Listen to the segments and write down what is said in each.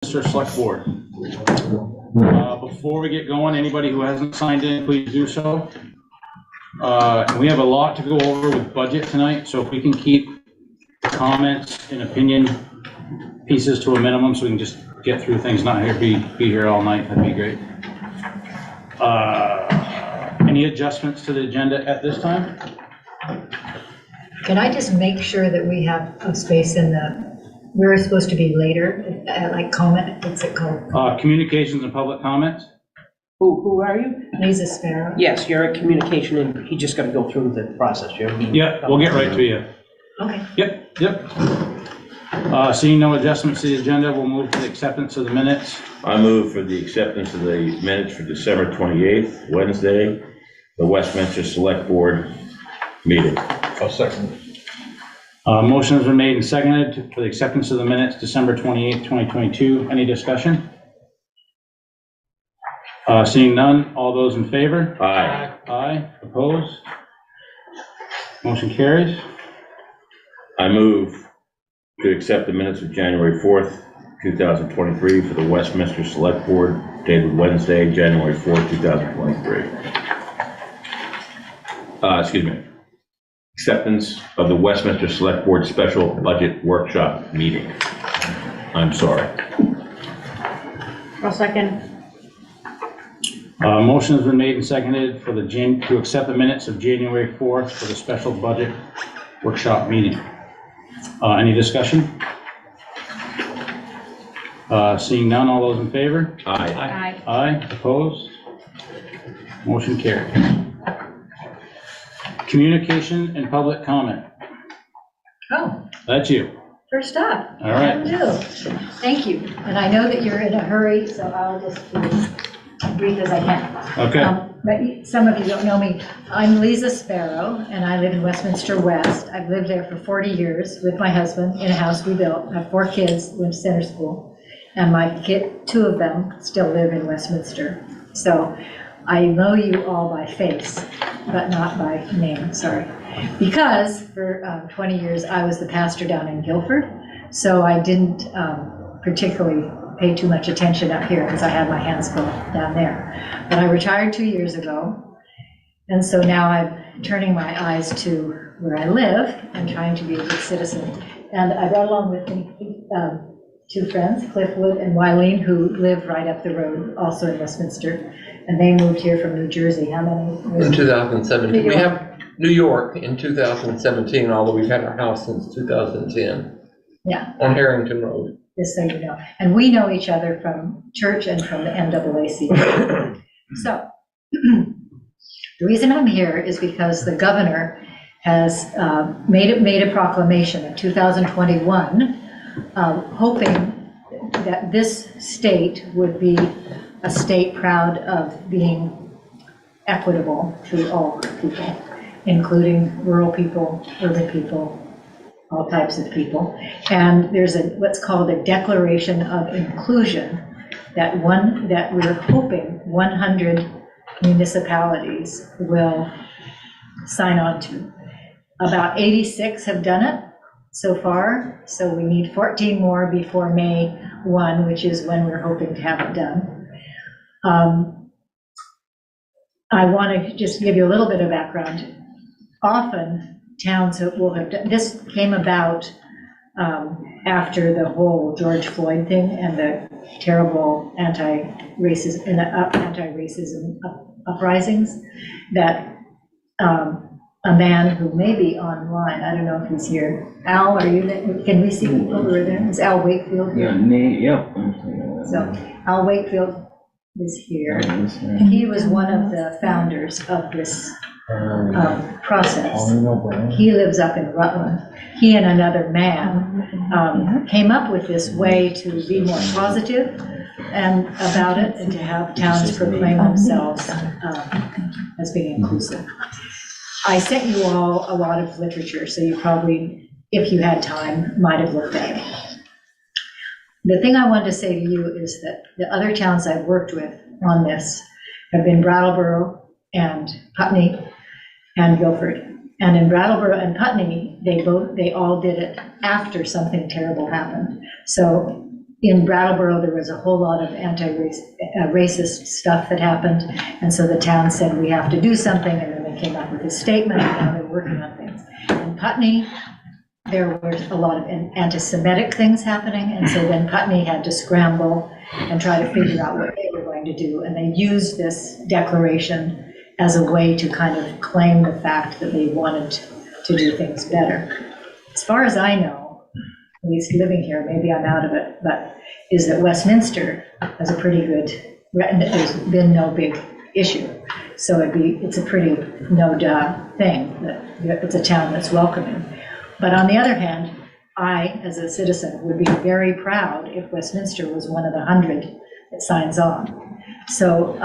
Westminster Select Board. Before we get going, anybody who hasn't signed in, please do so. We have a lot to go over with budget tonight, so if we can keep comments and opinion pieces to a minimum so we can just get through things, not here, be here all night, that'd be great. Any adjustments to the agenda at this time? Can I just make sure that we have a space in the, we're supposed to be later, like comment, what's it called? Communications and public comments? Who are you? Lisa Sparrow. Yes, you're at communication, and he just got to go through the process. Yeah, we'll get right to you. Okay. Yep. Seeing no adjustments to the agenda, we'll move to the acceptance of the minutes. I move for the acceptance of the minutes for December 28th, Wednesday, the Westminster Select Board meeting. I'll second. Motion has been made and seconded for the acceptance of the minutes, December 28th, 2022. Any discussion? Seeing none, all those in favor? Aye. Aye. Opposed? Motion carries. I move to accept the minutes of January 4th, 2023 for the Westminster Select Board dated Wednesday, January 4th, 2023. Excuse me. Acceptance of the Westminster Select Board Special Budget Workshop meeting. I'm sorry. I'll second. Motion has been made and seconded for to accept the minutes of January 4th for the special budget workshop meeting. Any discussion? Seeing none, all those in favor? Aye. Aye. Aye. Opposed? Motion carries. Communication and public comment. Oh, That's you. first up. All right. Hello. Thank you. And I know that you're in a hurry, so I'll just be as brief as I can. Okay. But some of you don't know me. I'm Lisa Sparrow, and I live in Westminster West. I've lived there for 40 years with my husband in a house we built. I have 4 kids, went to center school, and my kid, 2 of them still live in Westminster. So I know you all by face, but not by name, sorry. Because for 20 years, I was the pastor down in Guilford, so I didn't particularly pay too much attention up here because I had my hands full down there. But I retired 2 years ago, and so now I'm turning my eyes to where I live and trying to be a good citizen. And I brought along with me 2 friends, Cliff Wood and Wileen, who live right up the road, also in Westminster. And they moved here from New Jersey. How many? In 2017. New We York. have New York in 2017, although we've had our house since 2010 Yeah, on Harrington Road. just so you know. And we know each other from church and from the NAACP. So the reason I'm here is because the governor has made a proclamation in 2021, hoping that this state would be a state proud of being equitable to all people, including rural people, urban people, all types of people. And there's what's called a declaration of inclusion that we're hoping 100 municipalities will sign on to. About 86 have done it so far, so we need 14 more before May 1, which is when we're hoping to have it done. I want to just give you a little bit of background. Often towns will have done, this came about after the whole George Floyd thing and the terrible anti-racism uprisings, that a man who may be online, I don't know if he's here. Al, are you there? Can we see people who are there? Is Al Wakefield here? Yep. So Al Wakefield is here. He was one of the founders of this process. He lives up in Rutland. He and another man came up with this way to be more positive and about it, and to have towns proclaim themselves as being inclusive. I sent you all a lot of literature, so you probably, if you had time, might have looked at it. The thing I wanted to say to you is that the other towns I've worked with on this have been Brattleboro and Putney and Guilford. And in Brattleboro and Putney, they all did it after something terrible happened. So in Brattleboro, there was a whole lot of anti-racist stuff that happened, and so the town said, we have to do something, and then they came up with a statement, and now they're working on things. In Putney, there were a lot of anti-Semitic things happening, and so then Putney had to scramble and try to figure out what they were going to do, and they used this declaration as a way to kind of claim the fact that they wanted to do things better. As far as I know, at least living here, maybe I'm out of it, but is that Westminster has a pretty good, there's been no big issue. So it's a pretty no-duh thing that it's a town that's welcoming. But on the other hand, I, as a citizen, would be very proud if Westminster was one of the 100 that signs on. So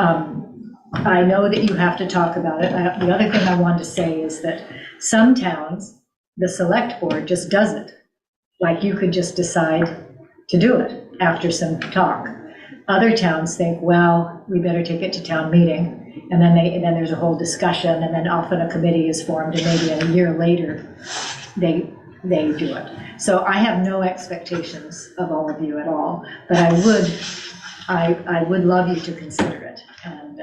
I know that you have to talk about it. The other thing I wanted to say is that some towns, the select board just does it. Like you could just decide to do it after some talk. Other towns think, well, we better take it to town meeting. And then there's a whole discussion, and then often a committee is formed, and maybe a year later, they do it. So I have no expectations of all of you at all, but I would love you to consider it. And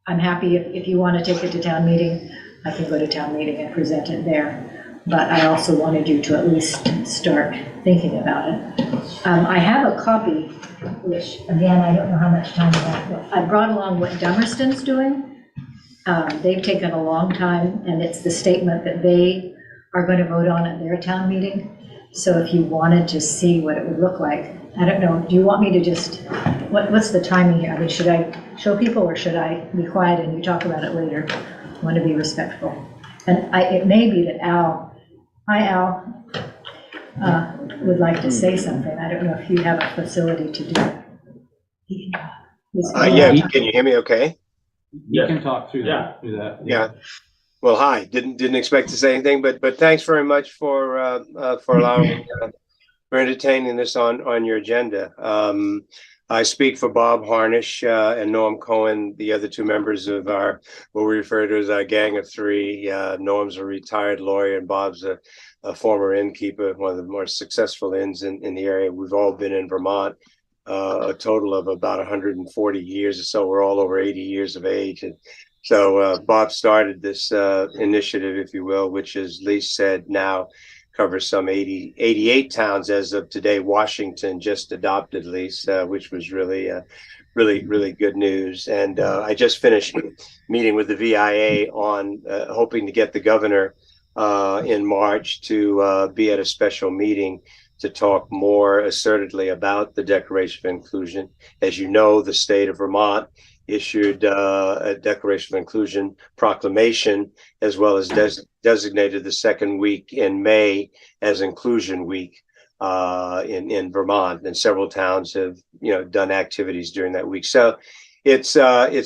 I'm happy if you want to take it to town meeting, I can go to town meeting and present it there. But I also wanted you to at least start thinking about it. I have a copy, which again, I don't know how much time I have, but I brought along what Dummerston's doing. They've taken a long time, and it's the statement that they are going to vote on at their town meeting. So if you wanted to see what it would look like, I don't know, do you want me to just, what's the timing here? I mean, should I show people, or should I be quiet and you talk about it later? I want to be respectful. And it may be that Al would like to say something. I don't know if you have a facility to do that. Yeah, can you hear me okay? You can talk through Yeah. that. Yeah. Well, hi. Didn't expect to say anything, but thanks very much for allowing for entertaining this on your agenda. I speak for Bob Harnish and Norm Cohen, the other two members of our, what we refer to as our gang of three. Norm's a retired lawyer and Bob's a former innkeeper, one of the more successful inns in the area. We've all been in Vermont, a total of about 140 years or so. We're all over 80 years of age. And so Bob started this initiative, if you will, which, as Lee said, now covers some 88 towns as of today. Washington just adopted lease, which was really good news. And I just finished meeting with the VIA on hoping to get the governor in March to be at a special meeting to talk more assertively about the Declaration of Inclusion. As you know, the state of Vermont issued a Declaration of Inclusion proclamation, as well as designated the second week in May as Inclusion Week in Vermont, and several towns have done activities during that week. So it's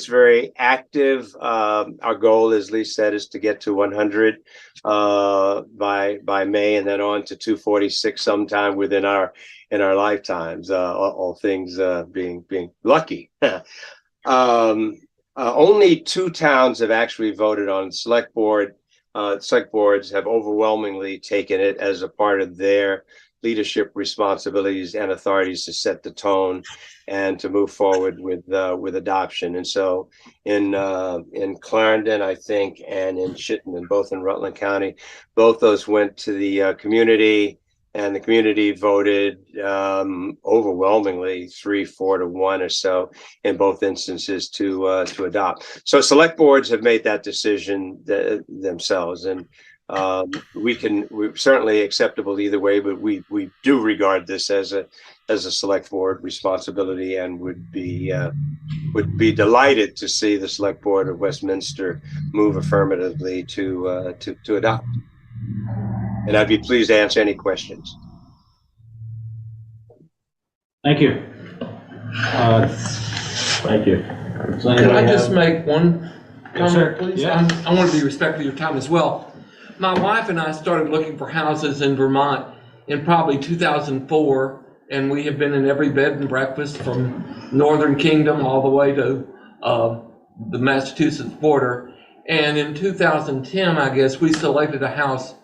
very active. Our goal, as Lee said, is to get to 100 by May, and then on to 246 sometime within our lifetimes. All things being lucky. Only 2 towns have actually voted on select board. Select boards have overwhelmingly taken it as a part of their leadership responsibilities and authorities to set the tone and to move forward with adoption. And so in Clarendon, I think, and in Chittenden, both in Rutland County, both those went to the community, and the community voted overwhelmingly 3-4 to 1 or so in both instances to adopt. So select boards have made that decision themselves, and we're certainly acceptable either way, but we do regard this as a select board responsibility, and would be delighted to see the select board of Westminster move affirmatively to adopt. And I'd be pleased to answer any questions. Thank you. Thank you. Can I just make one Yes, sir. comment, please? Yeah. I want to be respectful of your time as well. My wife and I started looking for houses in Vermont in probably 2004, and we have been in every bed and breakfast from Northern Kingdom all the way to the Massachusetts border. And in 2010, I guess, we selected a house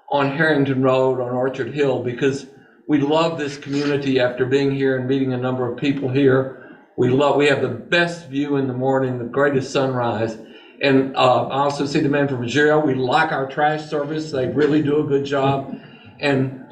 on Harrington Road on Orchard Hill because We love this community after being here and meeting a number of people here. We have the best view in the morning, the greatest sunrise. And I also see the man from Virginia. We like our trash service. They really do a good job. And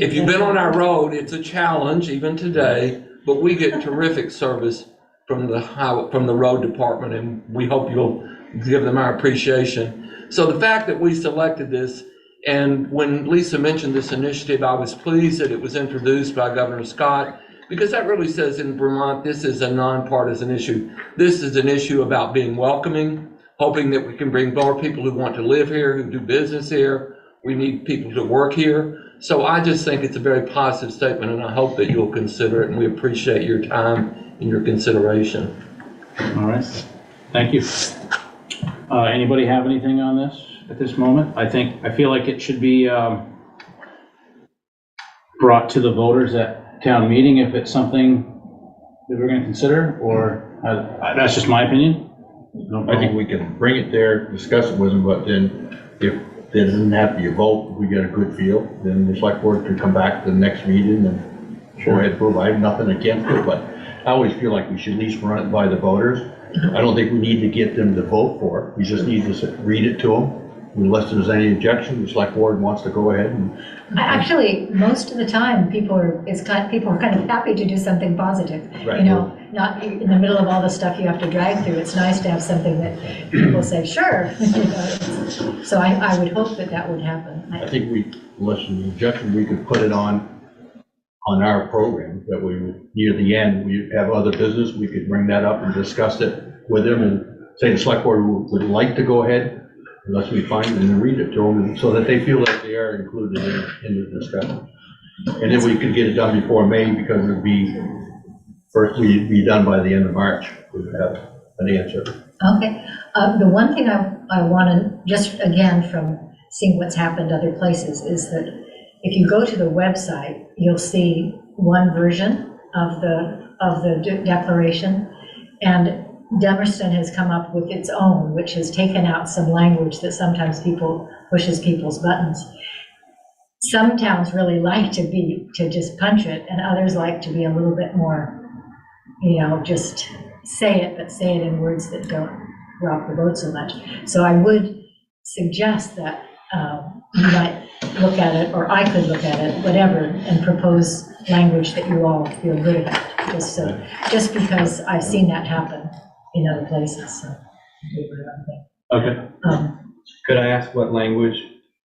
if you've been on our road, it's a challenge even today, but we get terrific service from the road department, and we hope you'll give them our appreciation. So the fact that we selected this, and when Lisa mentioned this initiative, I was pleased that it was introduced by Governor Scott, because that really says in Vermont, this is a nonpartisan issue. This is an issue about being welcoming, hoping that we can bring more people who want to live here, who do business here. We need people to work here. So I just think it's a very positive statement, and I hope that you'll consider it, and we appreciate your time and your consideration. All right, thank you. Anybody have anything on this at this moment? I feel like it should be brought to the voters at town meeting if it's something that we're going to consider, or that's just my opinion. No I think we can bring it there, discuss it with them, but then if there doesn't have to be a vote, if we get a good feel, then the select board can come back to the next meeting and go ahead and approve. I have nothing against it, but I always feel like we should at least run it by the voters. I don't think we need to get them to vote for it. We just need to read it to them. Unless there's any objection, the select board wants to go ahead and. Actually, most of the time, people are kind of happy to do something positive. Right. You know, not in the middle of all the stuff you have to drag through. It's nice to have something that people say, sure. You know, so I would hope that would happen. I think unless there's an objection, we could put it on our program, that we would, near the end, we have other business, we could bring that up and discuss it with them and say the select board would like to go ahead, unless we find them and read it to them, so that they feel like they are included in the discussion. And then we could get it done before May, because it'd be done by the end of March. We would have an answer. Okay. The one thing I want to, just again from seeing what's happened other places, is that if you go to the website, you'll see one version of the declaration, and Dummerston has come up with its own, which has taken out some language that sometimes pushes people's buttons. Some towns really like to just punch it, and others like to be a little bit more, just say it, but say it in words that don't rock the boat so much. So I would suggest that you might look at it, or I could look at it, whatever, and propose language that you all feel good about, just because I've seen that happen in other places. So. Okay. Could I ask what language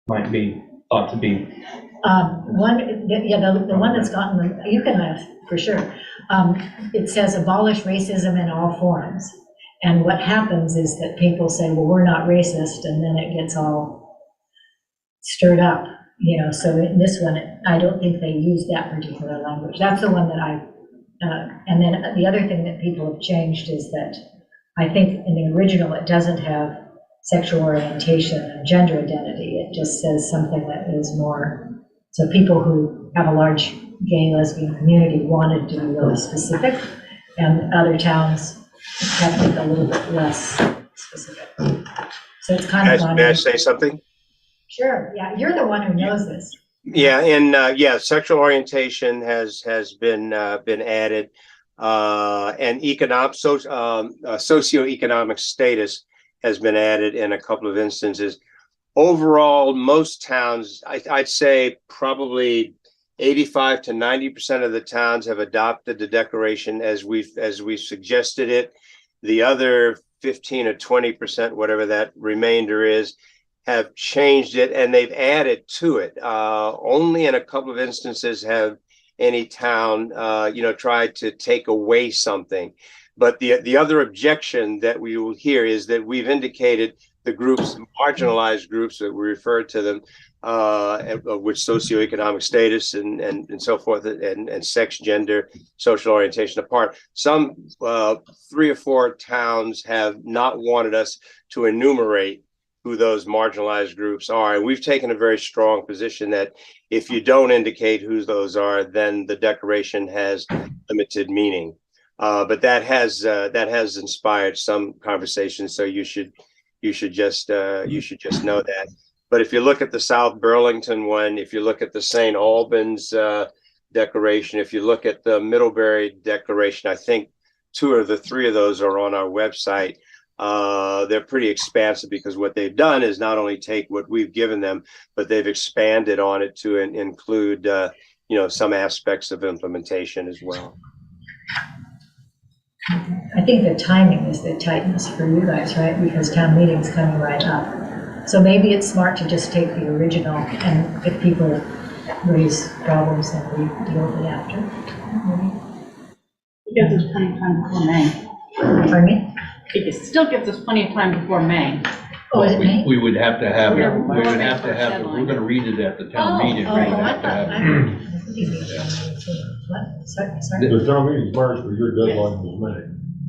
might be thought to be? The one that's gotten, you can ask for sure. It says abolish racism in all forms. And what happens is that people say, well, we're not racist, and then it gets all stirred up, so in this one, I don't think they use that particular language. That's the one that and then the other thing that people have changed is that I think in the original, it doesn't have sexual orientation and gender identity. It just says something that is more, so people who have a large gay lesbian community wanted to be really specific, and other towns kept it a little bit less specific. So it's kind of. May I say something? Sure, yeah, you're the one who knows this. Yeah, and sexual orientation has been added, and socioeconomic status has been added in a couple of instances. Overall, most towns, I'd say probably 85 to 90% of the towns have adopted the declaration as we've suggested it. The other 15 or 20%, whatever that remainder is, have changed it, and they've added to it. Only in a couple of instances have any town, tried to take away something. But the other objection that we will hear is that we've indicated the groups, marginalized groups that we refer to them, with socioeconomic status and so forth, and sex, gender, social orientation apart. Some 3 or 4 towns have not wanted us to enumerate who those marginalized groups are. And we've taken a very strong position that if you don't indicate who those are, then the declaration has limited meaning. But that has inspired some conversations. So you should just know that. But if you look at the South Burlington one, if you look at the St. Albans declaration. If you look at the Middlebury Declaration, I think 2 or 3 of those are on our website. They're pretty expansive because what they've done is not only take what we've given them, but they've expanded on it to include, some aspects of implementation as well. I think the timing is the tightness for you guys, right? Because town meeting's coming right up. So maybe it's smart to just take the original, and if people raise problems, then we deal with it after. It gives us plenty of time before May. Pardon me? It still gives us plenty of time before May. Oh, is it me? We would have to have, We're- we would we're have to first have, deadline. we're gonna read it at the town meeting. Oh, We would I have to thought, have- what? Sorry. The town meeting's March, but your deadline was May.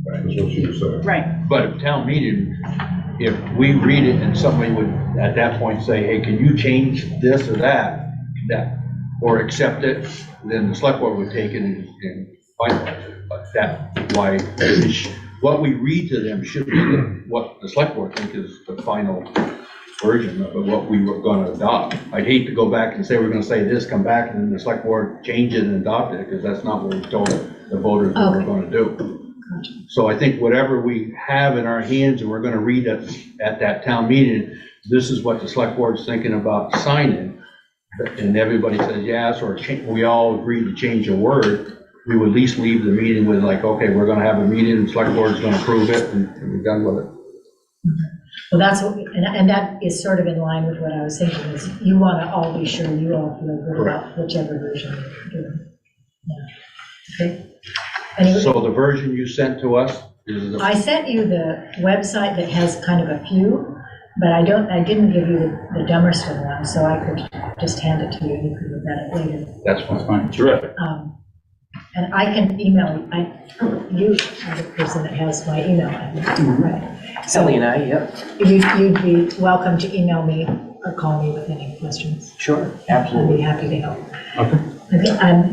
That's what she was saying. Right. But at town meeting, if we read it and somebody would at that point say, hey, can you change this or that, or accept it, then the select board would take it and finalize it. But that's why, what we read to them should be what the select board think is the final version of what we were gonna adopt. I'd hate to go back and say, we're gonna say this, come back, and then the select board change it and adopt it, because that's not what we told the voters that we're gonna do. So I think whatever we have in our hands and we're gonna read at that town meeting, this is what the select board's thinking about signing, and everybody says yes, or we all agree to change a word, we would at least leave the meeting with like, okay, we're gonna have a meeting, and the select board's gonna approve it, and we're done with it. Well, that's what, and that is sort of in line with what I was thinking, is you want to all be sure you all feel good about whichever version you're doing. Yeah. Okay. Anyway, So the version you sent to us is I sent you the website that has kind of a few, but I didn't give you the Dummerston one, so I could just hand it to you, and you could look at it later. that's fine. Terrific. And I can email you, are the person that has my email, right? Sally and I, yep, You'd be welcome to email me or call me with any questions. sure, I'd absolutely. be happy to help. Okay.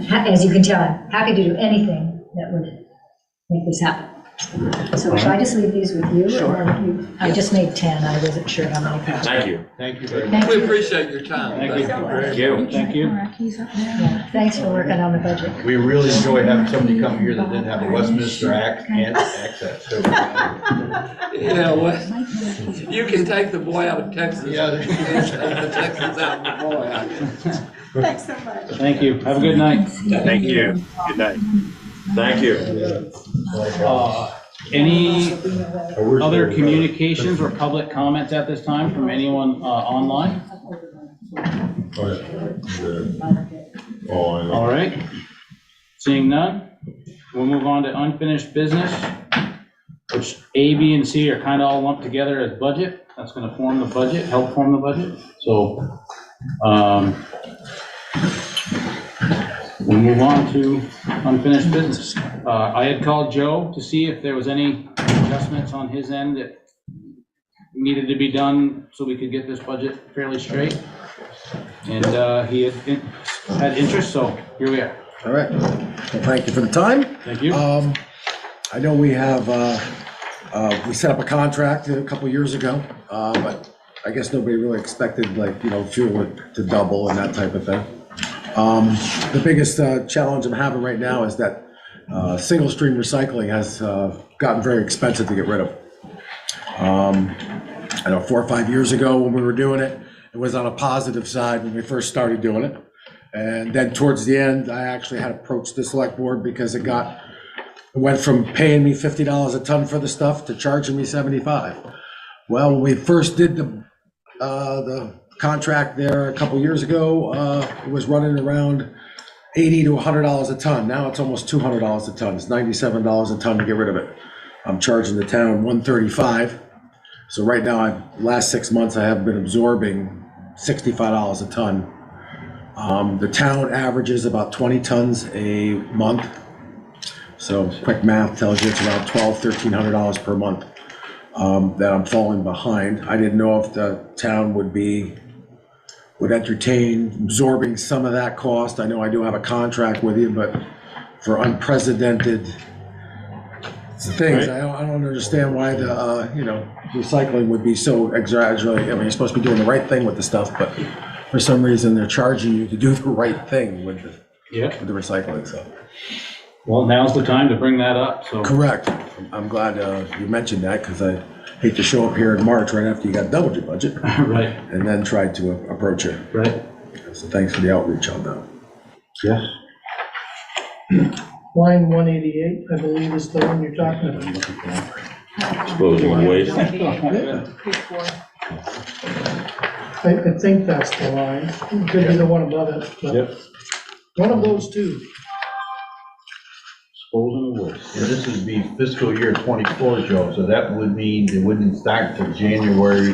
As you can tell, I'm happy to do anything that would make this happen. So should I just leave these with you? Sure. I just made 10, I wasn't sure how many. Thank you. Thank you very much. Thank We you. appreciate your time. Thank you. Thank you. Thank you. Yeah, thanks for working on the budget. We really enjoy having somebody come here that didn't have a Westminster accent. So, Yeah, well, you can take the boy out of Texas. Yeah. You can take the Texans out of the boy out. Thanks so much. Thank you. Have a good night. Thank you. Good night. Thank you. Any other communications or public comments at this time from anyone online? All right. Seeing none, we'll move on to unfinished business, which A, B, and C are kind of all lumped together as budget. That's going to form the budget, help form the budget. So we'll move on to unfinished business. I had called Joe to see if there was any adjustments on his end that needed to be done so we could get this budget fairly straight. And he had interest, so here we are. All right. Well, thank you for the time. Thank you. I know we have, we set up a contract a couple years ago, but I guess nobody really expected fuel to double and that type of thing. The biggest challenge I'm having right now is that single stream recycling has gotten very expensive to get rid of. I know 4 or 5 years ago when we were doing it, it was on a positive side when we first started doing it. And then towards the end, I actually had approached the select board because it went from paying me $50 a ton for the stuff to charging me $75. Well, when we first did the contract there a couple years ago, it was running around $80 to $100 a ton. Now it's almost $200 a ton. It's $97 a ton to get rid of it. I'm charging the town $135. So right now, last 6 months, I have been absorbing $65 a ton. The town averages about 20 tons a month. So quick math tells you it's around $1,200, $1,300 per month that I'm falling behind. I didn't know if the town would entertain absorbing some of that cost. I know I do have a contract with you, but for unprecedented things, I don't understand why the recycling would be so exaggerated. I mean, you're supposed to be doing the right thing with the stuff, but for some reason they're charging you to do the right thing with Yeah, with the recycling, so. well, now's the time to bring that up, so. Correct. I'm glad you mentioned that, because I hate to show up here in March right after you got doubled your budget, Right, and then try to approach it. right, So thanks for the outreach on that. yes. Line 188, I believe, is the one you're talking about. Disposing of waste. Page 4. I think that's the line. It could be the one above it, but Yep. one of those two. Disposing of waste. Yeah, this would be fiscal year 24, Joe, so that would mean it wouldn't start till January,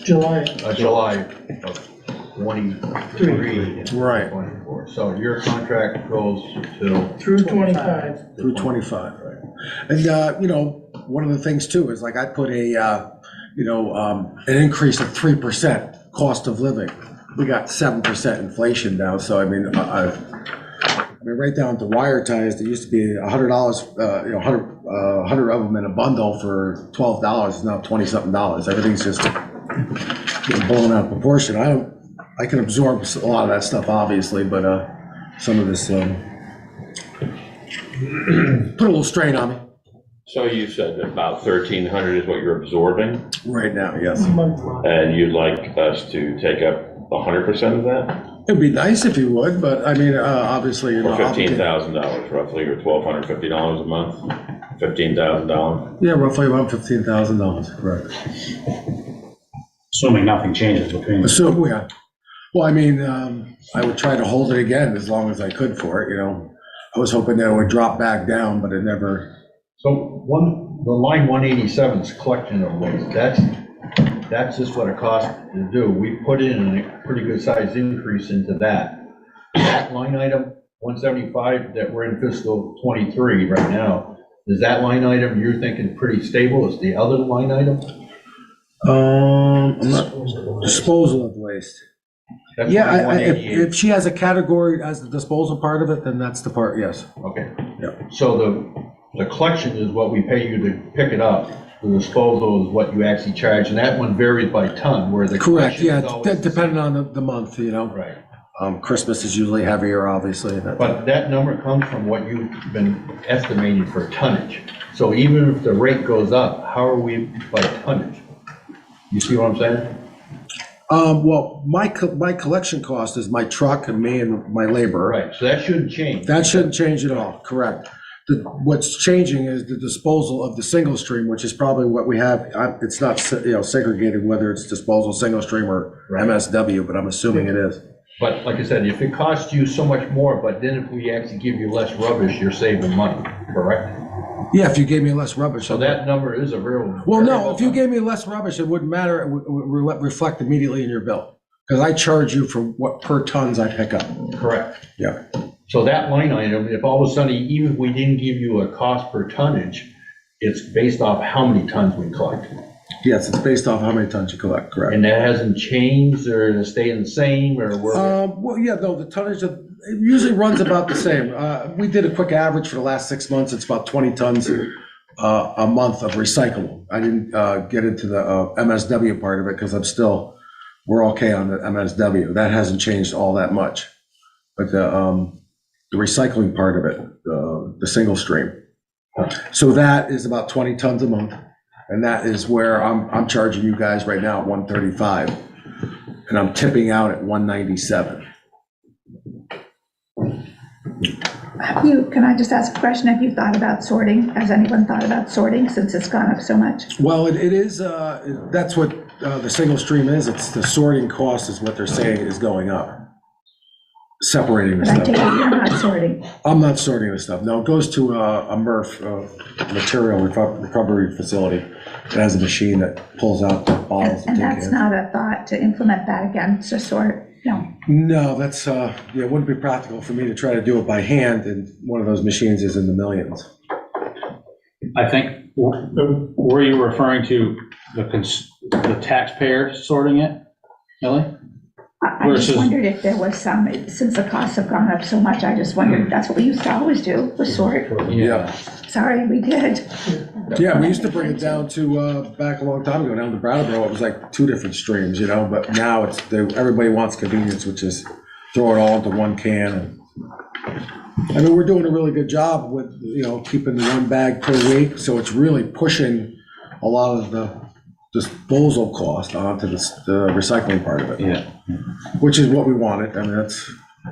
July. July of 23. Right. 24. So your contract goes till Through 25. Through 25, right. And, one of the things too is like I put an increase of 3% cost of living. We got 7% inflation now, so I mean, right down to wire ties, there used to be $100, 100 of them in a bundle for $12, it's now 20-something dollars. Everything's just getting blown out of proportion. I can absorb a lot of that stuff, obviously, but some of this put a little strain on me. So you said that about 1,300 is what you're absorbing, Right now, yes. Monthly. and you'd like us to take up 100% of that? It'd be nice if you would, but I mean, obviously, you're Or not obligated. $15,000 roughly, or $1,250 a month? $15,000? Yeah, roughly about $15,000, correct. Assuming nothing changes between. So, yeah. Well, I mean, I would try to hold it again as long as I could for it, I was hoping that it would drop back down, but it never. So the line 187 is collection of waste. That's just what it costs to do. We put in a pretty good sized increase into that. That line item, 175, that we're in fiscal 23 right now, is that line item you're thinking pretty stable? Is the other line item? I'm not, disposal of waste. That's Yeah, line if 188. she has a category as the disposal part of it, then that's the part, yes. Okay. Yeah. So the collection is what we pay you to pick it up. The disposal is what you actually charge, and that one varies by ton, where the Correct, collection yeah, is always. depending on the month, Right. Christmas is usually heavier, obviously. But that number comes from what you've been estimating for tonnage. So even if the rate goes up, how are we by tonnage? You see what I'm saying? Well, my collection cost is my truck and me and my labor. Right, so that shouldn't change. That shouldn't change at all, correct. What's changing is the disposal of the single stream, which is probably what we have. It's not, segregated whether it's disposal, single stream, or Right. MSW, but I'm assuming it is. But like I said, if it costs you so much more, but then if we actually give you less rubbish, you're saving money, correct? Yeah, if you gave me less rubbish. So that number is a real. Well, no, if you gave me less rubbish, it wouldn't matter. It would reflect immediately in your bill. Because I charge you for what per tons I pick up. Correct. Yeah. So that line item, if all of a sudden, even if we didn't give you a cost per tonnage, it's based off how many tons we collect. Yes, it's based off how many tons you collect, correct. And that hasn't changed or staying the same or where? Well, yeah, no, the tonnage it usually runs about the same. We did a quick average for the last 6 months. It's about 20 tons a month of recyclable. I didn't get into the MSW part of it because we're okay on the MSW. That hasn't changed all that much. But the recycling part of it, the single stream. So that is about 20 tons a month. And that is where I'm charging you guys right now at 135. And I'm tipping out at 197. Can I just ask a question? Have you thought about sorting? Has anyone thought about sorting since it's gone up so much? Well, it is, that's what the single stream is. It's the sorting cost is what they're saying is going up. Separating the But I take it stuff. you're not sorting. I'm not sorting the stuff. No, it goes to a MRF, material recovery facility. It has a machine that pulls out the bottles. And tin that's cans. not a thought to implement that again, to sort, no. No, that's, it wouldn't be practical for me to try to do it by hand, and one of those machines is in the millions. I think, were you referring to the taxpayer sorting it, Ellie? I just Versus- wondered if there was some, since the costs have gone up so much, I just wondered, that's what we used to always do, was sort. Yeah. Sorry, we did. Yeah, we used to bring it down to, back a long time ago, down to Brattleboro, it was like 2 different streams, but now everybody wants convenience, which is throw it all into one can. I mean, we're doing a really good job with, keeping the one bag per week, so it's really pushing a lot of the disposal cost onto the recycling part of it. Yeah. Which is what we wanted, I mean, that's.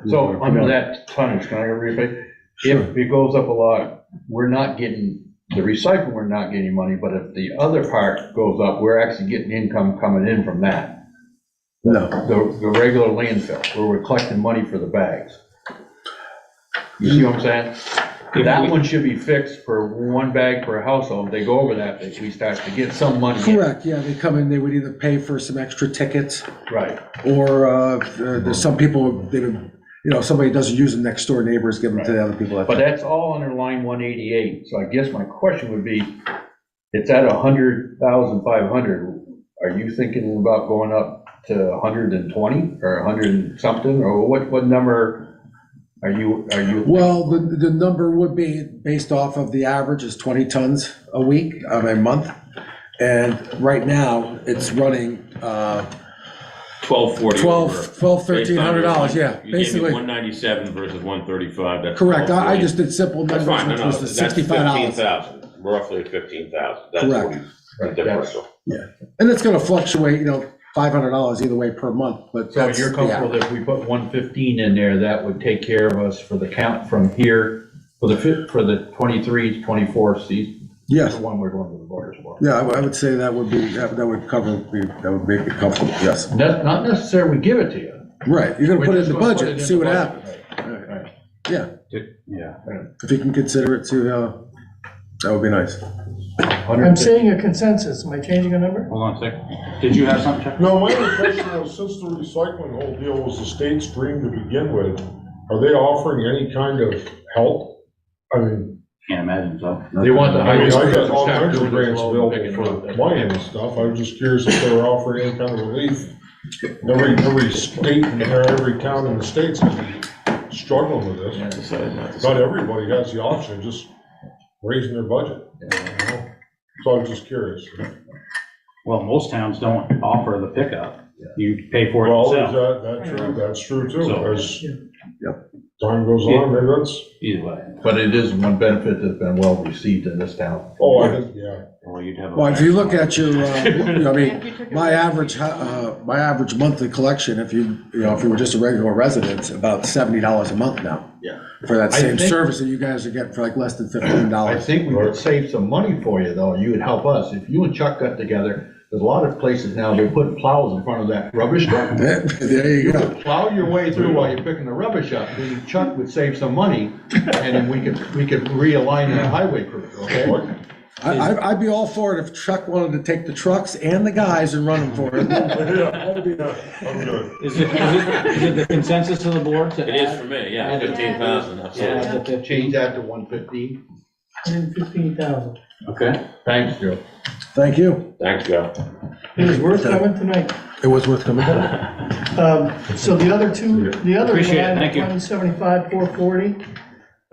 So under that tonnage, can I repeat? If it goes up a lot, we're not getting, the recycling, we're not getting money, but if the other part goes up, we're actually getting income coming in from that. No. The regular landfill, where we're collecting money for the bags. You see what I'm saying? That one should be fixed for one bag per household. If they go over that, we start to get some money in. Correct, yeah, they come in, they would either pay for some extra tickets, Right. or there's some people, somebody doesn't use them, next door neighbors give them to the other people. But that's all under line 188. So I guess my question would be, it's at 100,500. Are you thinking about going up to 120 or 100 and something, or what number are you? Well, the number would be based off of the average is 20 tons a week, a month. And right now, it's running $1,240. $1,300, yeah, You gave me basically. 197 versus 135, that's. Correct, I $1,240. just did simple That's numbers, fine, no, which no, was the that's $65. 15,000, roughly 15,000. That's Correct. what he's, the differential. And it's gonna fluctuate, $500 either way per month, but So that's you're the comfortable average. that if we put 115 in there, that would take care of us for the count from here, for the 23, 24 season? Yes, The one we're going to the borders for. yeah, I would say that would be, that would cover, that would make it comfortable, yes. That's not necessarily we give it to you. Right, you're gonna We're put it in just the gonna put budget it and in see the what budget. happens. Right, right. Yeah, Yeah. if you can consider it too, that would be nice. I'm seeing a consensus. Am I changing a number? Hold on a second. Did you have something, Chuck? No, my impression was since the recycling whole deal was a state stream to begin with, are they offering any kind of help? I mean, Can't imagine so. They want the I highway. got to all start kinds of doing this grants load and available picking it up. for mine and stuff. I was just curious if they were offering any kind of relief. Every state and every town in the state's struggling with this. Not everybody has the option of just raising their budget. So I was just curious. Well, most towns don't offer the pickup. You pay for it Well, yourself. that's true too, So- as time goes on, maybe that's, Either way. But it is one benefit that's been well received in this town. yeah. Or you'd have a. Well, if you look at your, my average monthly collection, if you were just a regular resident, about $70 a month now. Yeah. For that I same think- service that you guys are getting for like less than I $15. think we would save some money for you, though. You would help us. If you and Chuck got together, there's a lot of places now, they're putting plows in front of that rubbish truck. There you go. Plow your way through while you're picking the rubbish up. Then Chuck would save some money, and then we could realign the highway crew, okay? I'd be all for it if Chuck wanted to take the trucks and the guys and run them for it. I'm good. Is it the consensus of the board to It is add? for me, yeah, 15,000, absolutely. Add the 15? Change that to 115. 115,000. Okay. Thanks, Joe. Thank you. Thanks, Joe. It was worth coming tonight. It was worth coming down. So the other Appreciate it. line, Thank you. 175, 440,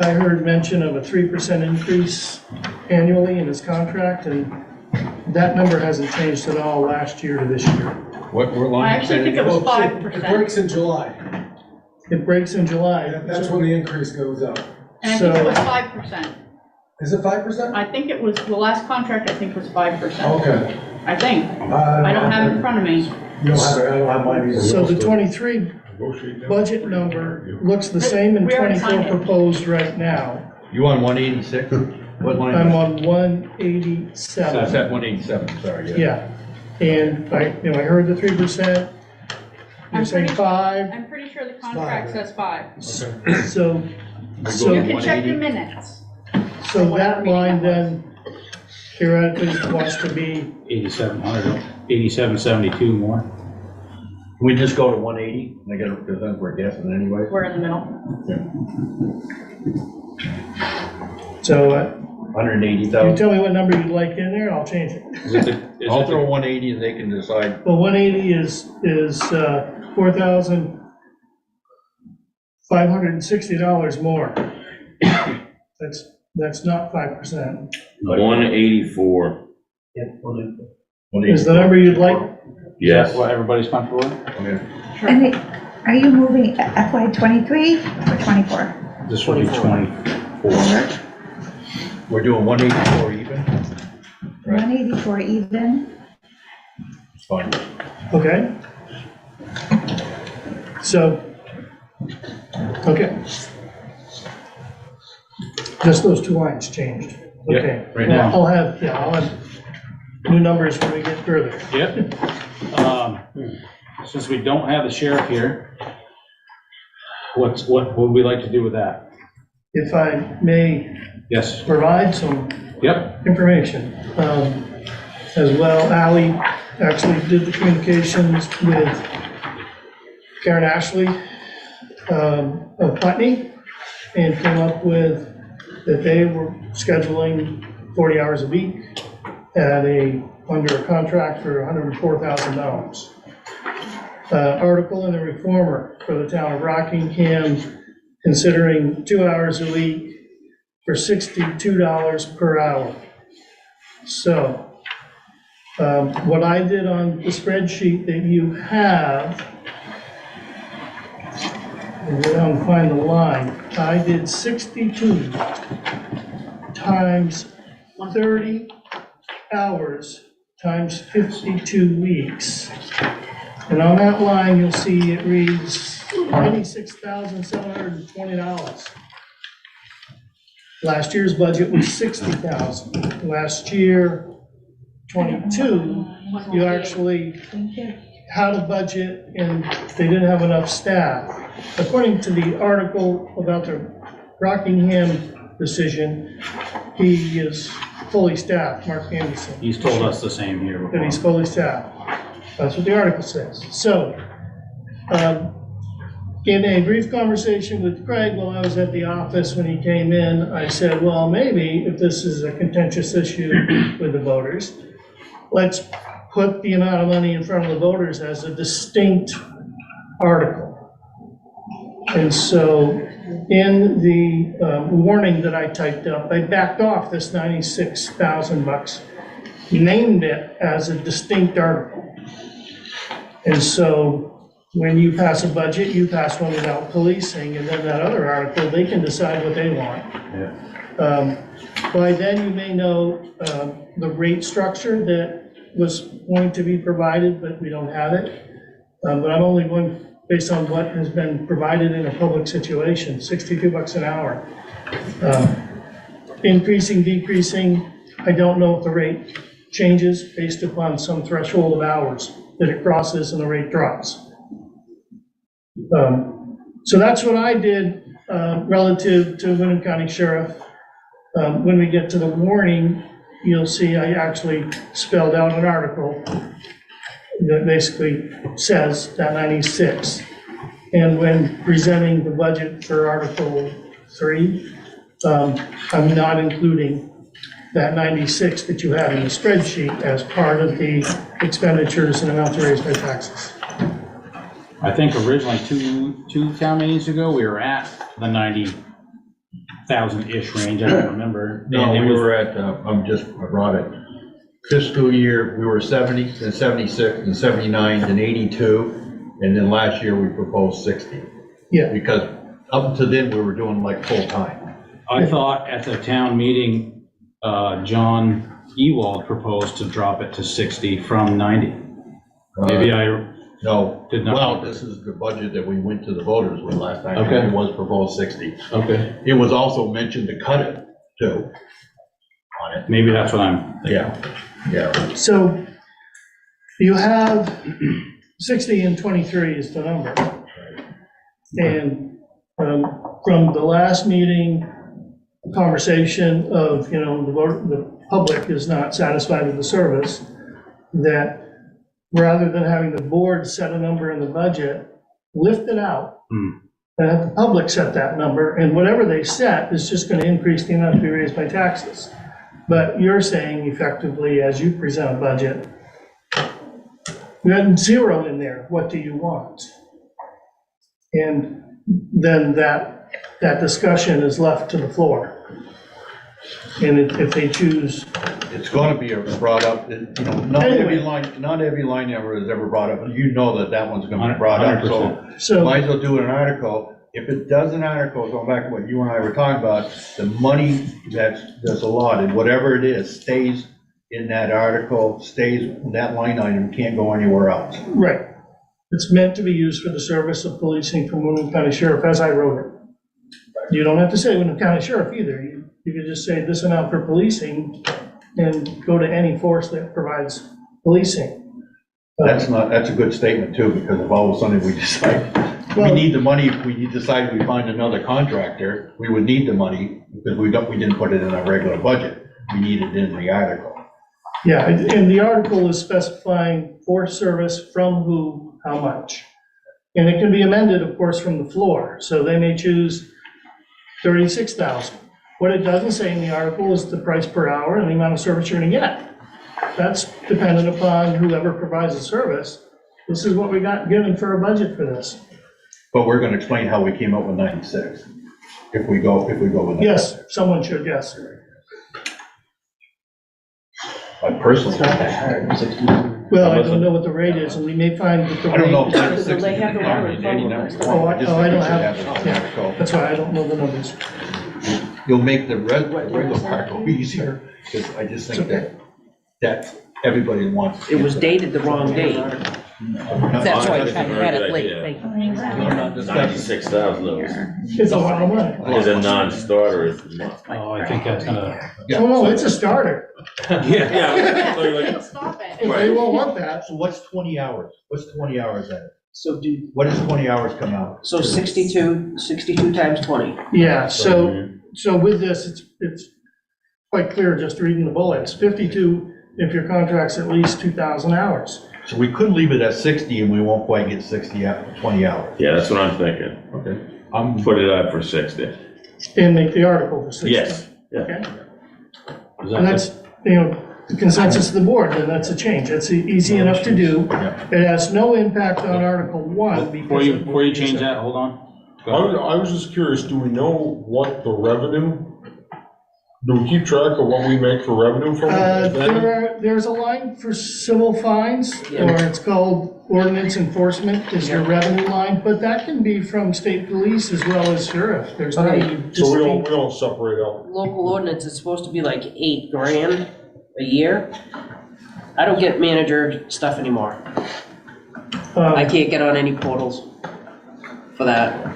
I heard mention of a 3% increase annually in his contract, and that number hasn't changed at all last year to this year. What line? I actually think it was 5%. in July. It breaks in July. That's when the increase goes up. And I think it was 5%. Is it 5%? I think it was, the last contract I think was 5%. Okay. I think. I don't have it in front of me. You don't have it, I don't have mine either. So the 23 Negotiate now. budget number looks the same in We already 24 signed it. proposed right now. You on 186? What line? I'm on That's 187. at 187, sorry. Yeah, and I heard the 3%, I'm you're saying pretty- 5, I'm pretty sure the contract says 5. so, You so, can check your minutes. so that line then theoretically wants to be, 8,700, 8,772 more. Can we just go to 180? I got, because then we're guessing anyway. We're in the middle. so you 180,000. tell me what number you'd like in there, and I'll change it. Is it the, is I'll it throw the, 180 and they can decide. Well, 180 is $4,560 more. That's not 5%. 184, Is the number you'd like? yes. what everybody's comfortable with? Okay. And are you moving FY '23 or '24? This will be 24. We're doing 184 even? 184 even. Fine. Okay. So, okay. Just those two lines changed. Yep, Okay. right Well, now. I'll have new numbers when we get further. Yep. Since we don't have the sheriff here, what would we like to do with that? If I may Yes. provide some Yep. information. As well, Ally actually did the communications with Karen Ashley of Putney and came up with that they were scheduling 40 hours a week at under a contract for $104,000. Article in the Reformer for the town of Rockingham, considering 2 hours a week for $62 per hour. So, what I did on the spreadsheet that you have, and go down and find the line, I did 62 times 30 hours times 52 weeks. And on that line, you'll see it reads $96,720. Last year's budget was $60,000. Last year, 22, you actually had a budget and they didn't have enough staff. According to the article about the Rockingham decision, he is fully staffed, Mark Anderson. He's told us the same here. That he's fully staffed. That's what the article says. So, in a brief conversation with Craig while I was at the office when he came in, I said, well, maybe if this is a contentious issue with the voters, let's put the amount of money in front of the voters as a distinct article. And so in the warning that I typed up, I backed off this $96,000, named it as a distinct article. And so when you pass a budget, you pass one without policing, and then that other article, they can decide what they want. Yeah. By then, you may know the rate structure that was going to be provided, but we don't have it. But I'm only going based on what has been provided in a public situation, $62 an hour. Increasing, decreasing, I don't know if the rate changes based upon some threshold of hours that it crosses and the rate drops. So that's what I did relative to Wyndham County Sheriff. When we get to the warning, you'll see I actually spelled out an article that basically says that 96. And when presenting the budget for Article 3, I'm not including that 96 that you have in the spreadsheet as part of the expenditures and amounts raised by taxes. I think originally two town meetings ago, we were at the 90,000-ish range, I don't remember. No, And it we was- were at, I brought it, fiscal year, we were 70, then 76, then 79, then 82, and then last year we proposed 60. Yeah. Because up to then, we were doing like full-time. I thought at the town meeting, John Ewald proposed to drop it to 60 from 90. Maybe I No, did not. well, this is the budget that we went to the voters with last time. Okay. It was proposed 60. Okay, It was also mentioned to cut it too on it. maybe that's what I'm thinking. Yeah. So you have 60 and 23 is the number. And from the last meeting, conversation of, the public is not satisfied with the service, that rather than having the board set a number in the budget, lift it out and have the public set that number, and whatever they set is just going to increase the amount to be raised by taxes. But you're saying effectively, as you present a budget, you had zero in there, what do you want? And then that discussion is left to the floor. And if they choose, It's going to be brought up, not every line ever is ever brought up. You know that one's going to be brought up, so 100%. so, might as well do an article if it does an article, going back to what you and I were talking about, the money that's allotted, whatever it is, stays in that article, stays in that line item, can't go anywhere else. Right. It's meant to be used for the service of policing from Wyndham County Sheriff, as I wrote it. You don't have to say Wyndham County Sheriff either. You could just say this amount for policing and go to any force that provides policing. That's a good statement too, because if all of a sudden we decide, we Well- need the money, if we decide we find another contractor, we would need the money, because we didn't put it in our regular budget. We need it in the article. Yeah, and the article is specifying for service from who, how much. And it can be amended, of course, from the floor, so they may choose 36,000. What it doesn't say in the article is the price per hour and the amount of service you're gonna get. That's dependent upon whoever provides the service. This is what we got given for a budget for this. But we're gonna explain how we came up with 96, if we go with that. Yes, someone should, yes. I personally, Well, I don't know what the rate is, and we may find that the I don't know if rate. 96 is the number. Oh, I don't have, it. yeah, that's why I don't know the numbers. You'll make the regular part go easier, because I just think that everybody wants. It was dated the wrong date. That's why I kind of had it late. Yeah. Thank you. 96,000 It's a lot of money. is a non-starter. Oh, I think that's gonna, Oh, no, it's a starter. Yeah. Stop it. If they won't want that. So what's 20 hours? What's 20 hours at it? So do, What does 20 hours come out? so 62 times 20. Yeah, so with this, it's quite clear just reading the bullets. 52 if your contract's at least 2,000 hours. So we could leave it at 60 and we won't quite get 20 hours. Yeah, that's what I'm thinking. Okay. Put it out for 60. And make the article for 60. Yes, yeah. Okay, is and that, that's, the consensus of the board, then that's a change. That's easy enough to do. Yeah. It has no impact on Article 1 before because. you change that, hold on. Go ahead. I was just curious, do we know what the revenue, do we keep track of what we make for revenue from it? There's a line for civil fines, or it's called ordinance enforcement is your revenue line, but that can be from state police as well as sheriff. There's no So we distinct. don't separate out. Local ordinance is supposed to be like 8 grand a year. I don't get manager stuff anymore. I can't get on any portals for that.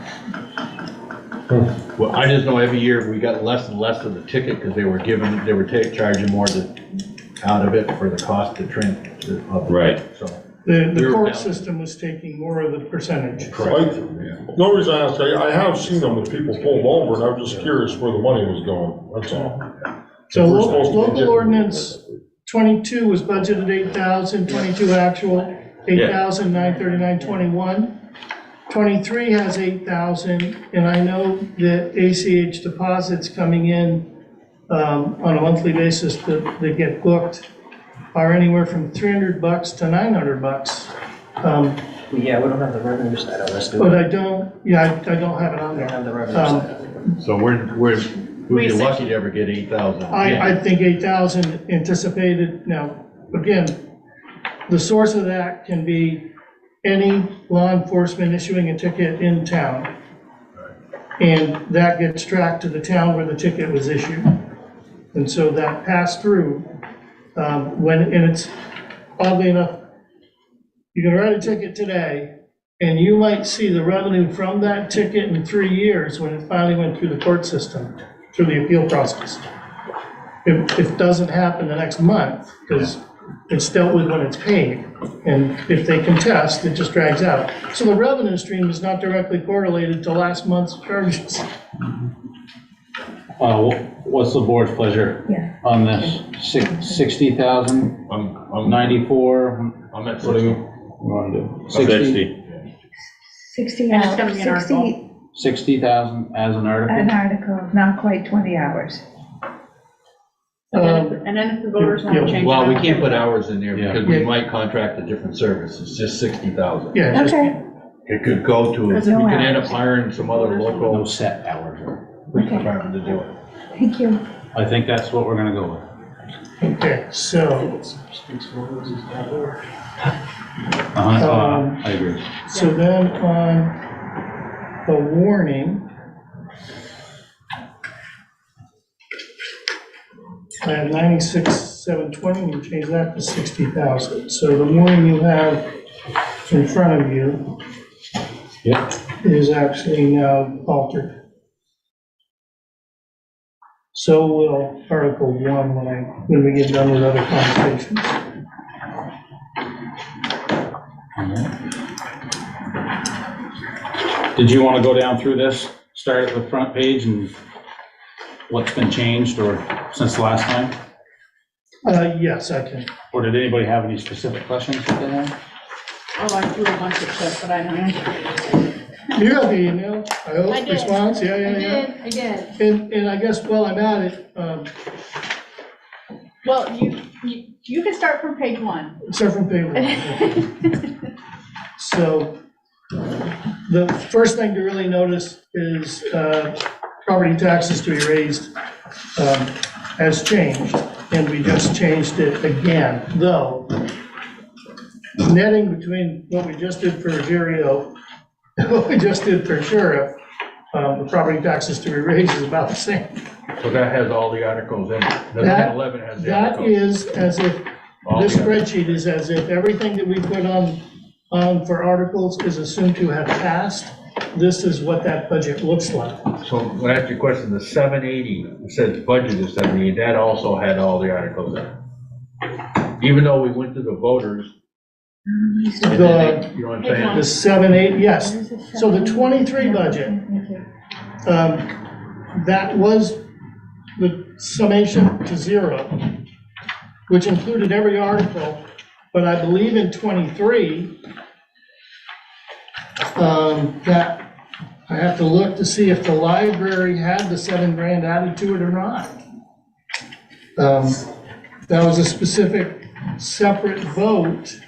Well, I just know every year we got less and less of the ticket because they were charging more out of it for the cost to train. Right. So. The court system was taking more of the percentage. No reason I ask, I have seen them with people pull them over, and I was just curious where the money was going, that's all. So We're supposed to be local getting- ordinance 22 was budgeted 8,000, 22 actual, 8,939.21. 23 has 8,000, and I know that ACH deposits coming in on a monthly basis that get booked are anywhere from $300 to $900. Yeah, we don't have the revenue side on this, do But we? I don't, yeah, I don't have it on We don't there. have the revenue side. So we'd be lucky to ever get 8,000. I think 8,000 anticipated. Now, again, the source of that can be any law enforcement issuing a ticket in town. And that gets tracked to the town where the ticket was issued. And so that passed through, and it's oddly enough, you can write a ticket today, and you might see the revenue from that ticket in 3 years when it finally went through the court system, through the appeal process. It doesn't happen the next month, because it's dealt with when it's paid. And if they contest, it just drags out. So the revenue stream is not directly correlated to last month's charges. What's the board's pleasure Yeah. on this? 60,000, I'm 94, I'm at what do 60. you want to do? 60, 60 And it's gonna be an hours, 60 article. 60,000 as an article? an article, not quite 20 hours. And then if the voters want to change it. Well, we can't put hours in there Yeah. because we might contract a different service. It's just 60,000. Yeah, just, Okay, It could go to, we There's could no end up hours. hiring some other No local set hours. or- police department to do it. thank you. I think that's what we're gonna go with. okay, so, I agree. so then on the warning, I have 96,720, you change that to 60,000. So the warning you have in front of you Yep. is actually now altered. So will Article 1 when we get done with other conversations. Did you want to go down through this, start at the front page and what's been changed or since the last time? Yes, I can. Or did anybody have any specific questions that they had? Oh, I threw a bunch of stuff, but I don't know. You got the email, I I hope, did. response, yeah. I did. And I guess while I'm at it, Well, you can start from page 1. except from payroll. So the first thing to really notice is property taxes to be raised has changed, and we just changed it again, though netting between what we just did for Jerry-O and what we just did for Sheriff, the property taxes to be raised is about the same. So that has all the articles in it. The That- 11 has the That articles. is as if, All this the- spreadsheet is as if everything that we put on for articles is assumed to have passed. This is what that budget looks like. So I'll ask you a question, the 780, it says budget is 780, that also had all the articles in it. Even though we went to the voters, and then they, you know what I'm saying? The 7, 8, yes. So the 23 budget, that was the summation to 0, which included every article, but I believe in 23, that I have to look to see if the library had the $7,000 added to it or not. That was a specific, separate vote.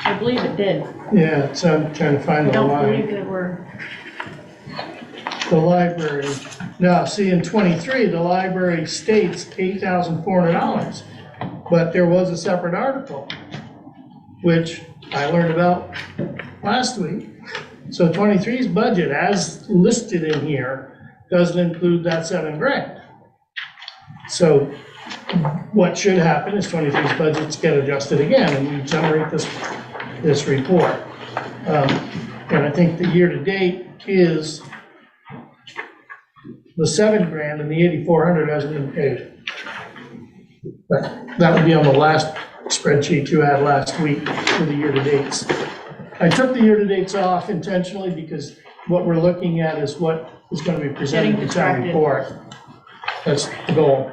I believe it did. Yeah, so I'm trying to I find the don't line. believe there were. The library. Now, see, in 23, the library states $8,400, but there was a separate article, which I learned about last week. So 23's budget, as listed in here, doesn't include that $7,000. So what should happen is 23's budgets get adjusted again, and we generate this report. And I think the year-to-date is the $7,000 and the $8,400 hasn't been paid. But that would be on the last spreadsheet you had last week for the year-to-dates. I took the year-to-dates off intentionally because what we're looking at is what is going to be presented in the town Getting report. That's the goal.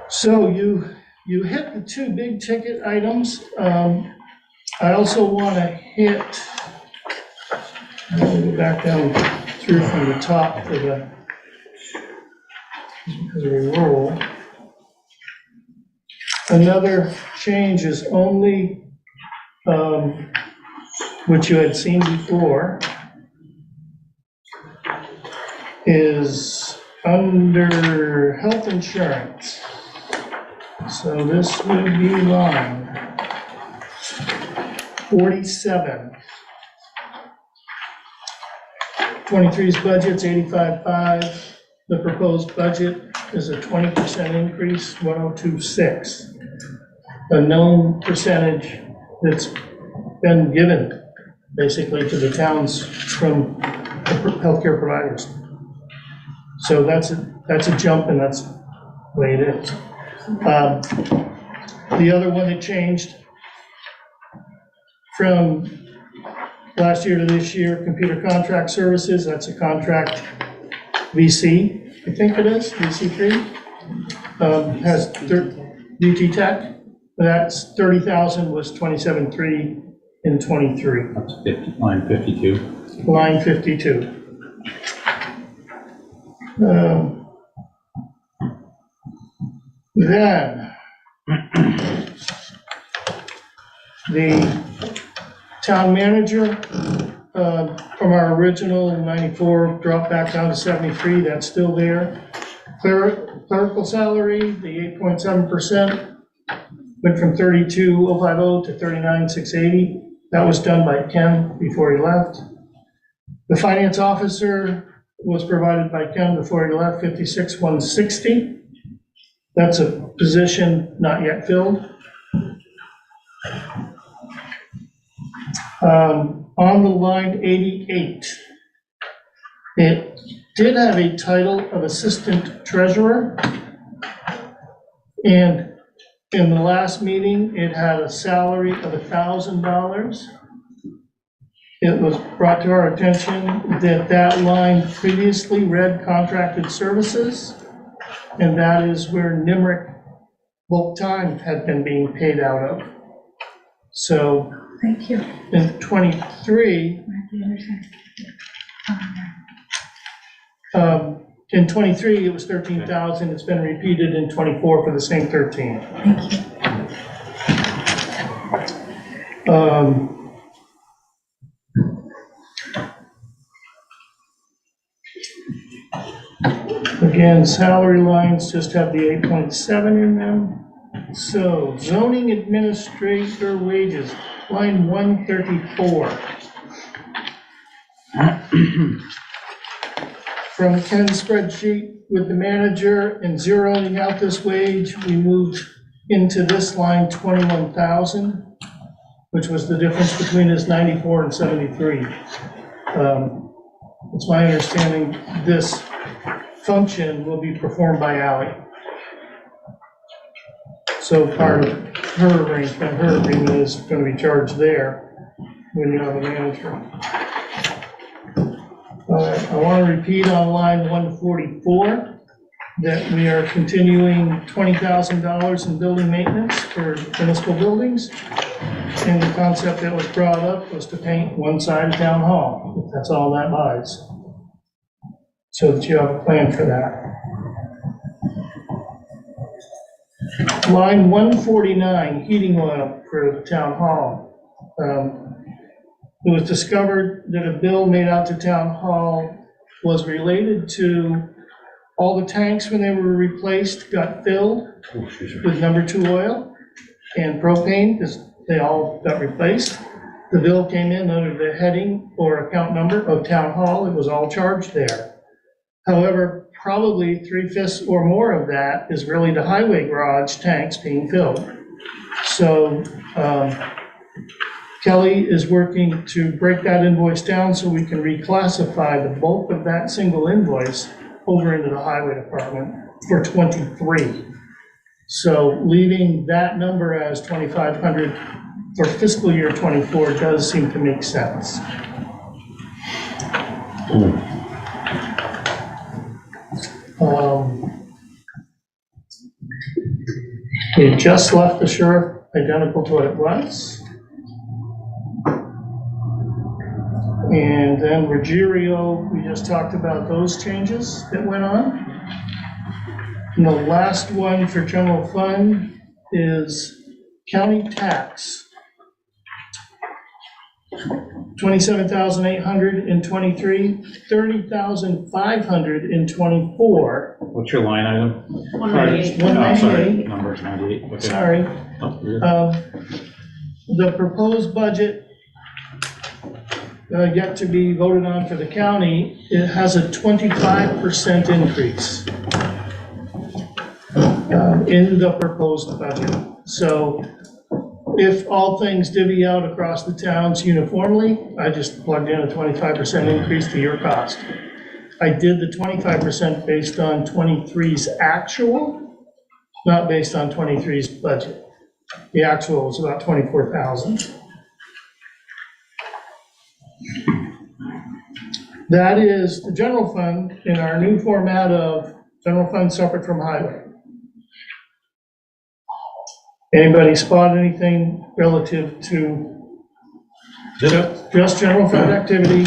So you hit the 2 big ticket items. I also want to hit, I'm going to go back down through from the top to the, because we roll. Another change is only, which you had seen before, is under health insurance. So this would be line 47. 23's budget's 85.5. The proposed budget is a 20% increase, 102.6. A known percentage that's been given basically to the towns from healthcare providers. So that's a jump, and that's the way it is. The other one that changed from last year to this year, computer contract services, that's a contract VC, I think it is, VC3, has UT Tech, that's 30,000, was 27.3 in 23. That's 50, line 52. Line 52. Then, the town manager, from our original 94, dropped back down to 73, that's still there. Clerical salary, the 8.7%, went from 32,050 to 39,680. That was done by Ken before he left. The finance officer was provided by Ken before he left, 56,160. That's a position not yet filled. On the line 88, it did have a title of assistant treasurer. And in the last meeting, it had a salary of $1,000. It was brought to our attention that that line previously read contracted services, and that is where Nimerick bulk time had been being paid out of. So Thank you. in '23, in '23, it was 13,000. It's been repeated in '24 for the same 13. Thank you. Again, salary lines just have the 8.7 in them. So zoning administrator wages, line 134. From Ken's spreadsheet with the manager and zeroing out this wage, we moved into this line 21,000, which was the difference between his 94 and 73. It's my understanding this function will be performed by Ally. So part of her arrangement, her agreement is going to be charged there when you have a manager. I want to repeat on line 144 that we are continuing $20,000 in building maintenance for municipal buildings. And the concept that was brought up was to paint one side of town hall, if that's all that buys. So that you have a plan for that. Line 149, heating oil for the town hall. It was discovered that a bill made out to town hall was related to all the tanks when they were replaced got filled with number 2 oil and propane because they all got replaced. The bill came in under the heading or account number of town hall. It was all charged there. However, probably 3/5 or more of that is really the highway garage tanks being filled. So Kelly is working to break that invoice down so we can reclassify the bulk of that single invoice over into the highway department for '23. So leaving that number as 2,500 for fiscal year '24 does seem to make sense. It just left the sheriff identical to what it was. And then Ruggiero, we just talked about those changes that went on. And the last one for general fund is county tax. 27,800 in '23, 30,500 in '24. What's your line item? 198. Oh, sorry, 198. number 98. Okay. Sorry. Oh, you're good. The proposed budget yet to be voted on for the county, it has a 25% increase in the proposed budget. So if all things divvy out across the towns uniformly, I just plugged in a 25% increase to your cost. I did the 25% based on '23's actual, not based on '23's budget. The actual was about 24,000. That is the general fund in our new format of general fund separate from highway. Anybody spot anything relative to just general fund activity?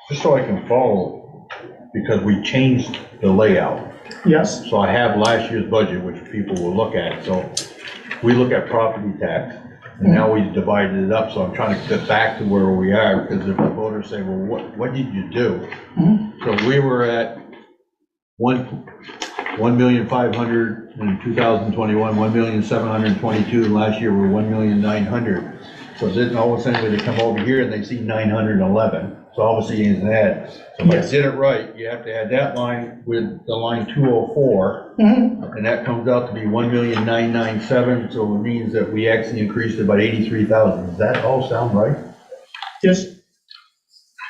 Just so I can follow, because we changed the layout. Yes, So I have last year's budget, which people will look at. So we look at property tax, and now we divided it up. So I'm trying to get back to where we are, because if the voters say, well, what did you do? So we were at 1,500,000 in 2021, 1,722,000, and last year we're 1,900,000. So then all of a sudden, when they come over here and they see 911, so obviously it's an ad. So if I Yes. did it right, you have to add that line with the line 204, and that comes out to be 1,997,000, so it means that we actually increased it by 83,000. Does that all sound right? Yes.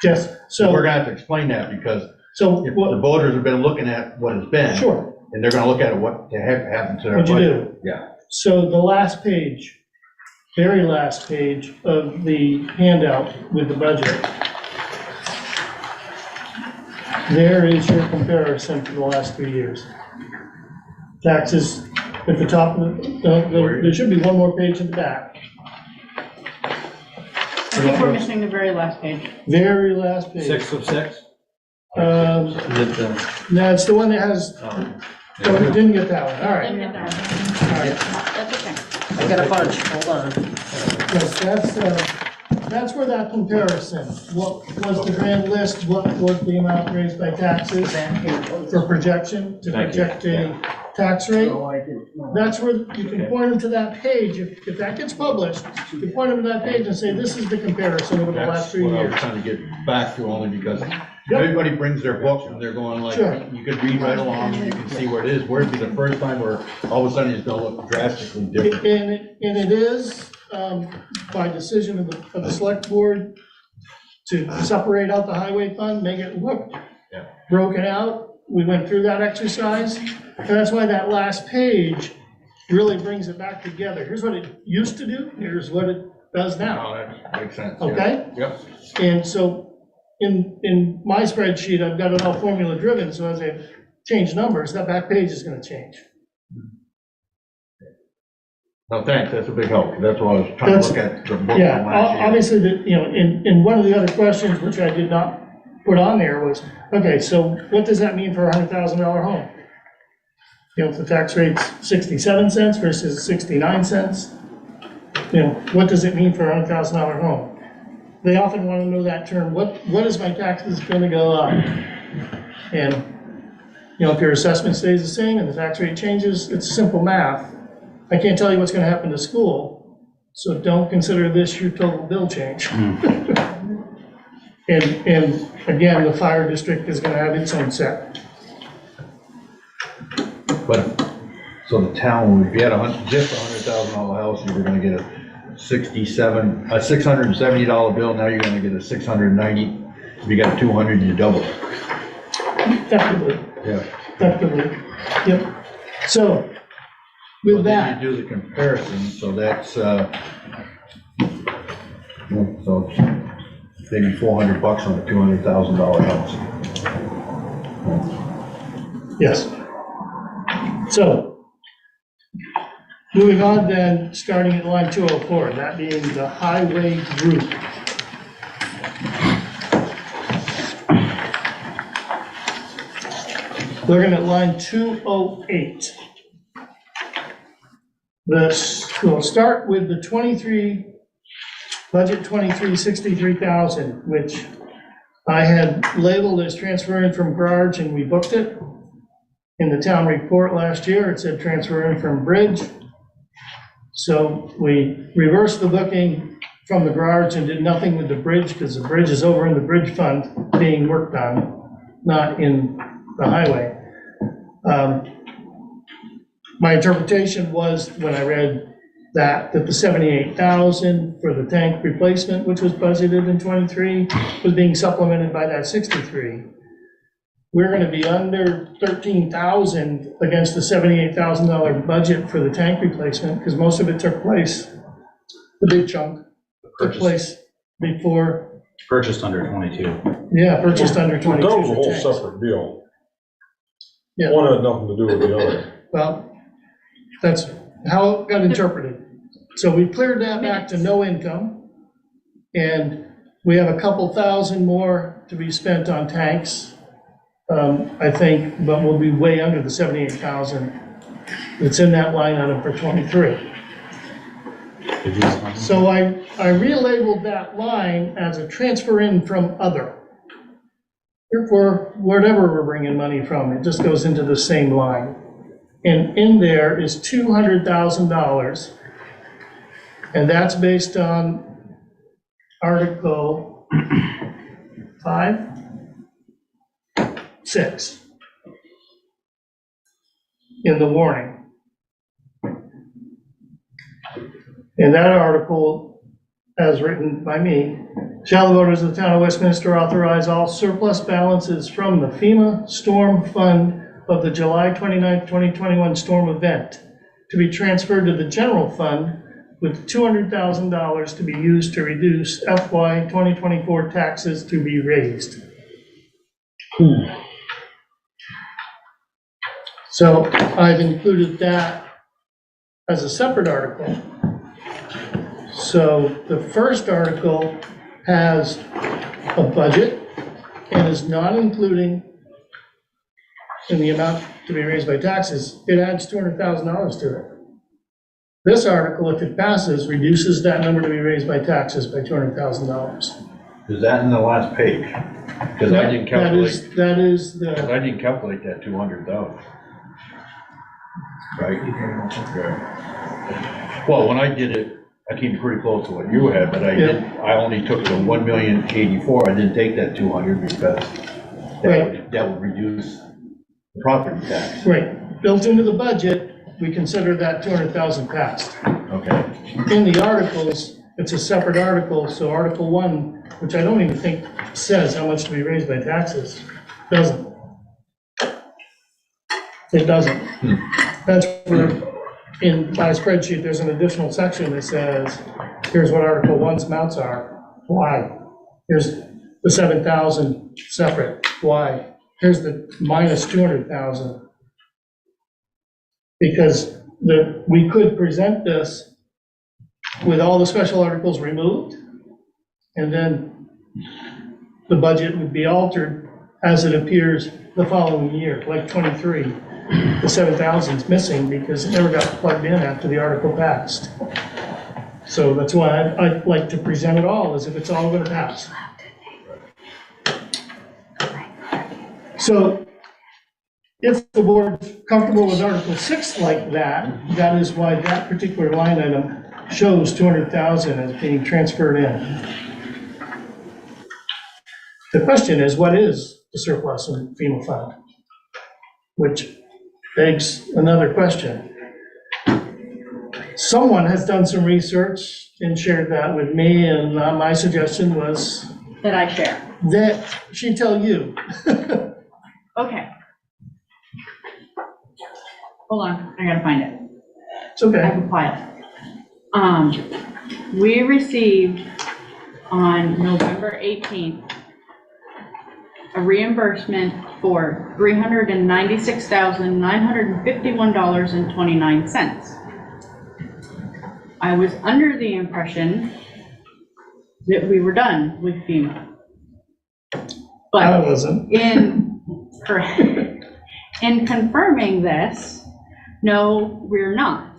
Yes, We're so, gonna have to explain that, because so if the what, voters have been looking at what it's been, sure, and they're gonna look at it, what the heck happened to their what'd you budget. do? Yeah. So the last page, very last page of the handout with the budget. There is your comparison for the last 3 years. Taxes at the top of there should be one more page at the back. I think we're missing the very last page. Very last page. 6 of 6? Um, Is it the? no, it's the one that has, oh, didn't get that one, all right. Didn't get that All right. one. That's okay. I got a bunch, hold on. Yes, that's where that comparison, what was the grand list, what was the amount raised by taxes for projection, to project a tax rate? That's where you can point them to that page, if that gets published, you can point them to that page and say, this is the comparison over the last That's 3 what I was years. trying to get back to, only because everybody brings their books and they're going like, Sure. you could read right along and you can see where it is. Where it'd be the first time where all of a sudden it's gonna look drastically different. And it is, by decision of the select board to separate out the highway fund, make it look Yeah. broken out. We went through that exercise, and that's why that last page really brings it back together. Here's what it used to do, here's what it does now, Oh, that makes sense. yeah. okay? Yep. And so in my spreadsheet, I've got it all formula driven, so as I change numbers, that back page is gonna change. No, thanks, that's a big help. That's what I was trying to look at, the book Yeah, from last year. obviously, in one of the other questions, which I did not put on there, was, okay, so what does that mean for a $100,000 home? If the tax rate's 67 cents versus 69 cents, what does it mean for a $100,000 home? They often want to know that term, what is my taxes gonna go up? And, if your assessment stays the same and the tax rate changes, it's simple math. I can't tell you what's gonna happen to school, so don't consider this your total bill change. And again, the fire district is gonna have its own set. But, so the town, if you had just $100,000 house, you were gonna get a $670 bill, now you're gonna get a $690. If you got 200, you double it. Effectively, Yeah. yep. So, with But then that, you do the comparison, so that's, so maybe $400 on a $200,000 house. yes. So, moving on then, starting at line 204, that being the highway group. Looking at line 208. We'll start with the 23, budget 23, 63,000, which I had labeled as transferring from garage, and we booked it. In the town report last year, it said transferring from bridge. So we reversed the booking from the garage and did nothing with the bridge, because the bridge is over in the bridge fund being worked on, not in the highway. My interpretation was, when I read that the 78,000 for the tank replacement, which was budgeted in 23, was being supplemented by that 63. We're gonna be under 13,000 against the $78,000 budget for the tank replacement, because most of it took place, the big chunk took place before, Purchased under 22. purchased under 22 That was a for whole tanks. separate deal. Yeah. One had nothing to do with the other. Well, that's how it got interpreted. So we cleared that back to no income, and we have a couple thousand more to be spent on tanks, I think, but we'll be way under the 78,000 that's in that line item for 23. So I relabeled that line as a transfer in from other. for whatever we're bringing money from, it just goes into the same line. And in there is $200,000, and that's based on Article 6 in the warning. And that article, as written by me, shall the voters of the town of Westminster authorize all surplus balances from the FEMA Storm Fund of the July 29th, 2021 storm event to be transferred to the general fund with $200,000 to be used to reduce FY 2024 taxes to be raised. So I've included that as a separate article. So the first article has a budget and is not including in the amount to be raised by taxes, it adds $200,000 to it. This article, if it passes, reduces that number to be raised by taxes by $200,000. Is that in the last page? Because I didn't calculate. That is Because the, I didn't calculate that 200,000. Right? Well, when I did it, I came pretty close to what you had, but I only took the 1,084,000. I didn't take that 200 because that would reduce the property tax. right, built into the budget, we consider that 200,000 passed. Okay. In the articles, it's a separate article, so Article 1, which I don't even think says how much to be raised by taxes, doesn't. It doesn't. That's where, in my spreadsheet, there's an additional section that says, here's what Article 1's amounts are, why? Here's the 7,000 separate, why? Here's the minus 200,000. Because we could present this with all the special articles removed, and then the budget would be altered as it appears the following year, like 23. The 7,000's missing because it never got plugged in after the article passed. So that's why I like to present it all as if it's all going to pass. So if the board's comfortable with Article 6 like that, that is why that particular line item shows 200,000 as being transferred in. The question is, what is the surplus in FEMA fund? Which begs another question. Someone has done some research and shared that with me, and my suggestion was That I share. that she tell you. Okay. Hold on, I gotta find it. It's okay. I compiled. We received on November 18th a reimbursement for $396,951.29. I was under the impression that we were done with FEMA. I But wasn't. in confirming this, no, we're not.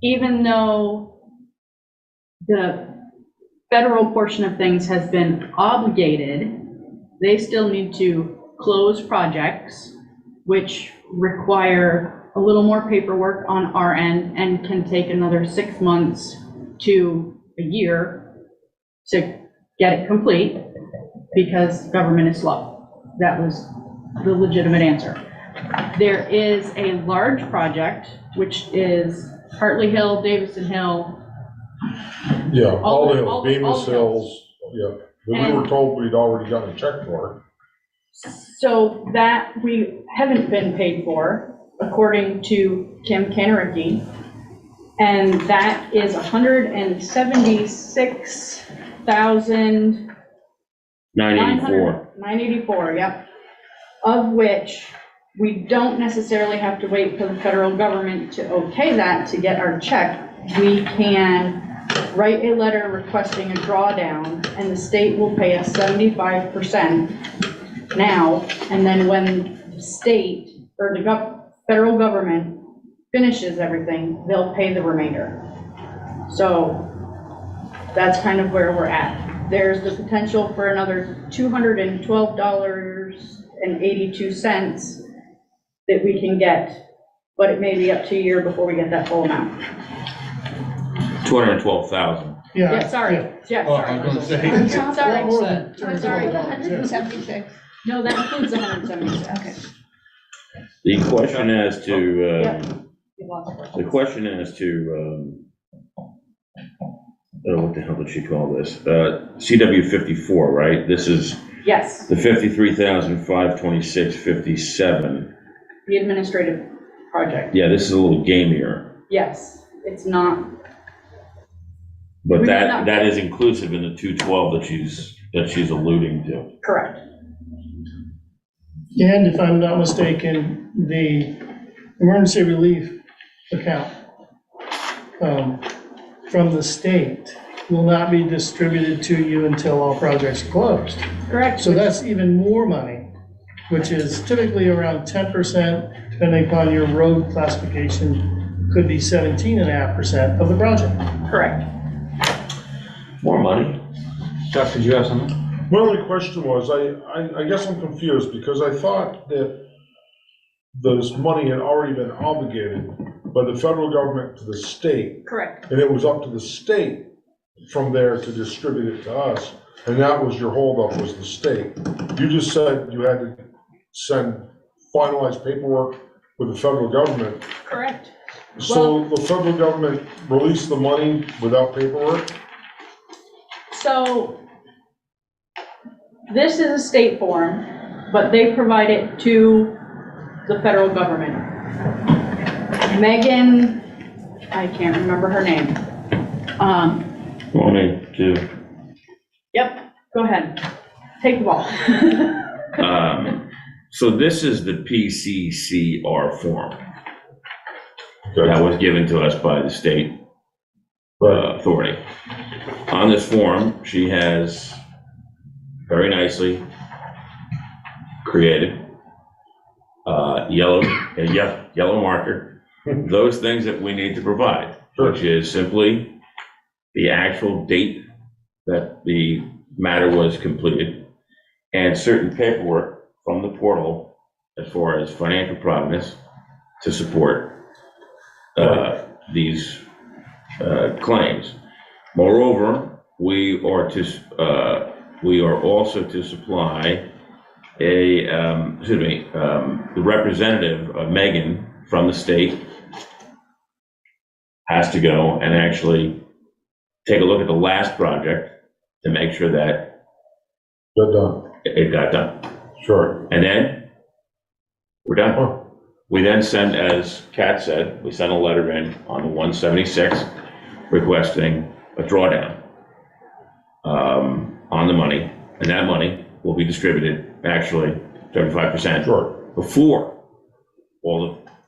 Even though the federal portion of things has been obligated, they still need to close projects, which require a little more paperwork on our end and can take another 6 months to a year to get it complete because government is slow. That was the legitimate answer. There is a large project, which is Hartley Hill, Davison Hill. Yeah, all the all hills, the Bemis Hills, yeah. But we were told we'd already gotten a check for it. So that we haven't been paid for, according to Kim Kanaricki. And that is 176,000. 984. 984, yep. Of which we don't necessarily have to wait for the federal government to okay that to get our check. We can write a letter requesting a drawdown, and the state will pay us 75% now, and then when the state or the federal government finishes everything, they'll pay the remainder. So that's kind of where we're at. there's the potential for another $212.82 that we can get, but it may be up to a year before we get that full amount. 212,000. Yeah, sorry, yeah, Oh, I was sorry. gonna say. Sorry. More than Sorry. 176. No, that includes the 176. Okay. The question as to, Yep. the question as to, oh, what the hell did she call this? CW 54, right? This is Yes, the 53,526.57. the administrative project. Yeah, this is a little gamier, Yes, it's not, but We did that, not that get- is inclusive in the 212 that she's alluding to. correct. And if I'm not mistaken, the emergency relief account from the state will not be distributed to you until all projects are closed. Correct. So that's even more money, which is typically around 10%, depending upon your road classification, could be 17.5% of the project. Correct. More money? Chuck, did you have something? My only question was, I guess I'm confused, because I thought that this money had already been obligated by the federal government to the state, Correct. and it was up to the state from there to distribute it to us, and that was your holdup, was the state. You just said you had to send finalized paperwork with the federal government, Correct. so the federal government released the money without paperwork? So this is a state form, but they provide it to the federal government. Megan, I can't remember her name. Want me to? Yep, go ahead. Take the ball. So this is the PCCR form that was given to us by the state authority. On this form, she has very nicely created a yellow marker, those things that we need to provide, which is simply the actual date that the matter was completed and certain paperwork from the portal as far as financial providence to support these claims. Moreover, we are also to supply the representative of Megan from the state has to go and actually take a look at the last project to make sure that it got done. Sure. And then we're done. We then send, as Kat said, we send a letter in on the 176 requesting a drawdown on the money, and that money will be distributed, actually, 35%. Sure. Before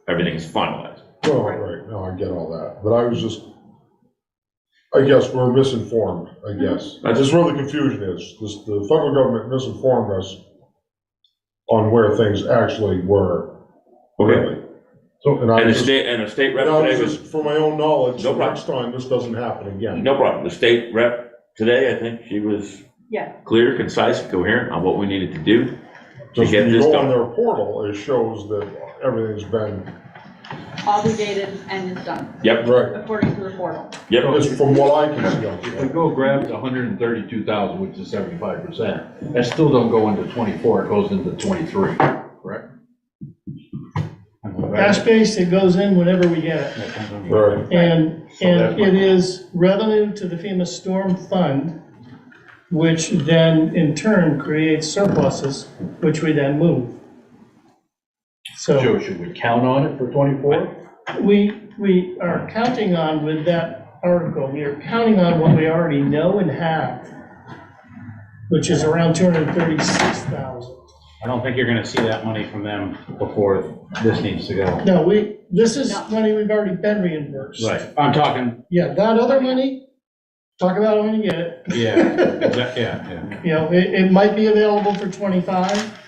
everything is finalized. Oh, right, no, I get all that, but I was just, I guess we're misinformed, I guess. That's where the confusion is, the federal government misinformed us on where things actually were. Okay. So, and the state rep today was, for my own knowledge, No so problem. next time this doesn't happen again. no problem, the state rep today, I think she was Yeah. clear, concise, coherent on what we needed to do to Just get when you this go on done. their portal, it shows that everything's been, Obligated and is done, Yep, right, according to the portal. yep. just from what I can see. If we go grab the 132,000, which is 75%, that still don't go into 24, it goes into 23, correct? Cash-based, it goes in whenever we get it. Right. And that's it is revenue to the FEMA storm fund, which then in turn creates surpluses, which we then move. So Joe, should we count on it for 24? we are counting on, with that article, we are counting on what we already know and have, which is around 236,000. I don't think you're gonna see that money from them before this needs to go. No, this is money we've already been reimbursed. I'm talking, Yeah, that other money, talk about it when you get it. yeah. You know, it might be available for 25.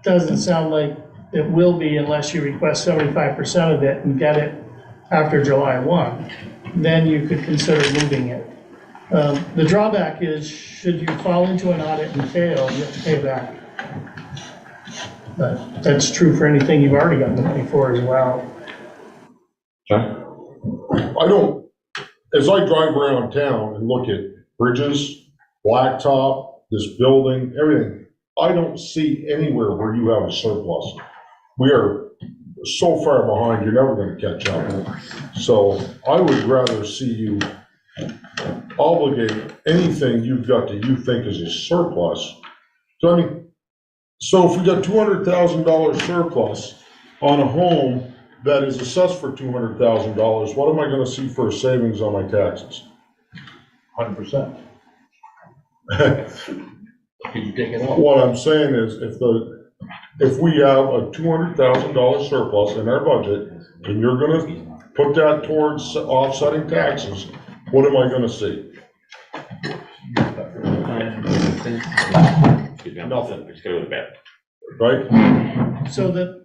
Doesn't sound like it will be unless you request 75% of it and get it after July 1. Then you could consider moving it. The drawback is, should you fall into an audit and fail, you have to pay it back. But that's true for anything you've already gotten the money for as well. I don't, as I drive around town and look at bridges, blacktop, this building, everything, I don't see anywhere where you have a surplus. We are so far behind, you're never gonna catch up. So I would rather see you obligate anything you've got that you think is a surplus. So I mean, so if we got $200,000 surplus on a home that is assessed for $200,000, what am I gonna see for savings on my taxes? 100%. Can you take it off? What I'm saying is, if we have a $200,000 surplus in our budget, and you're gonna put that towards offsetting taxes, what am I gonna see? Nothing. Just go to bed. Right? So the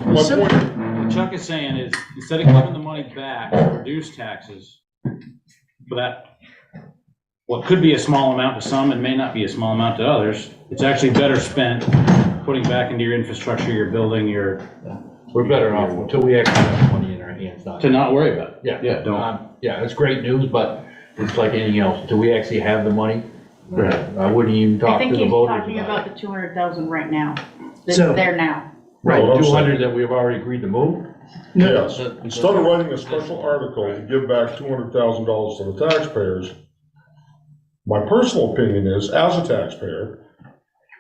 My simple, point, What Chuck is saying is, instead of giving the money back to reduce taxes for that, what could be a small amount to some and may not be a small amount to others, it's actually better spent putting back into your infrastructure, your building, your, We're better off until we actually have money in our hands. to not worry about it. Yeah. Yeah, don't. Yeah, it's great news, but it's like anything else, until we actually have the money, I wouldn't even I talk to think the he's voters talking about about it. the 200,000 right now. That's So- there now. Right, No, I'm 200 that we've already agreed to move? yes, instead of writing a special article to give back $200,000 to the taxpayers, my personal opinion is, as a taxpayer,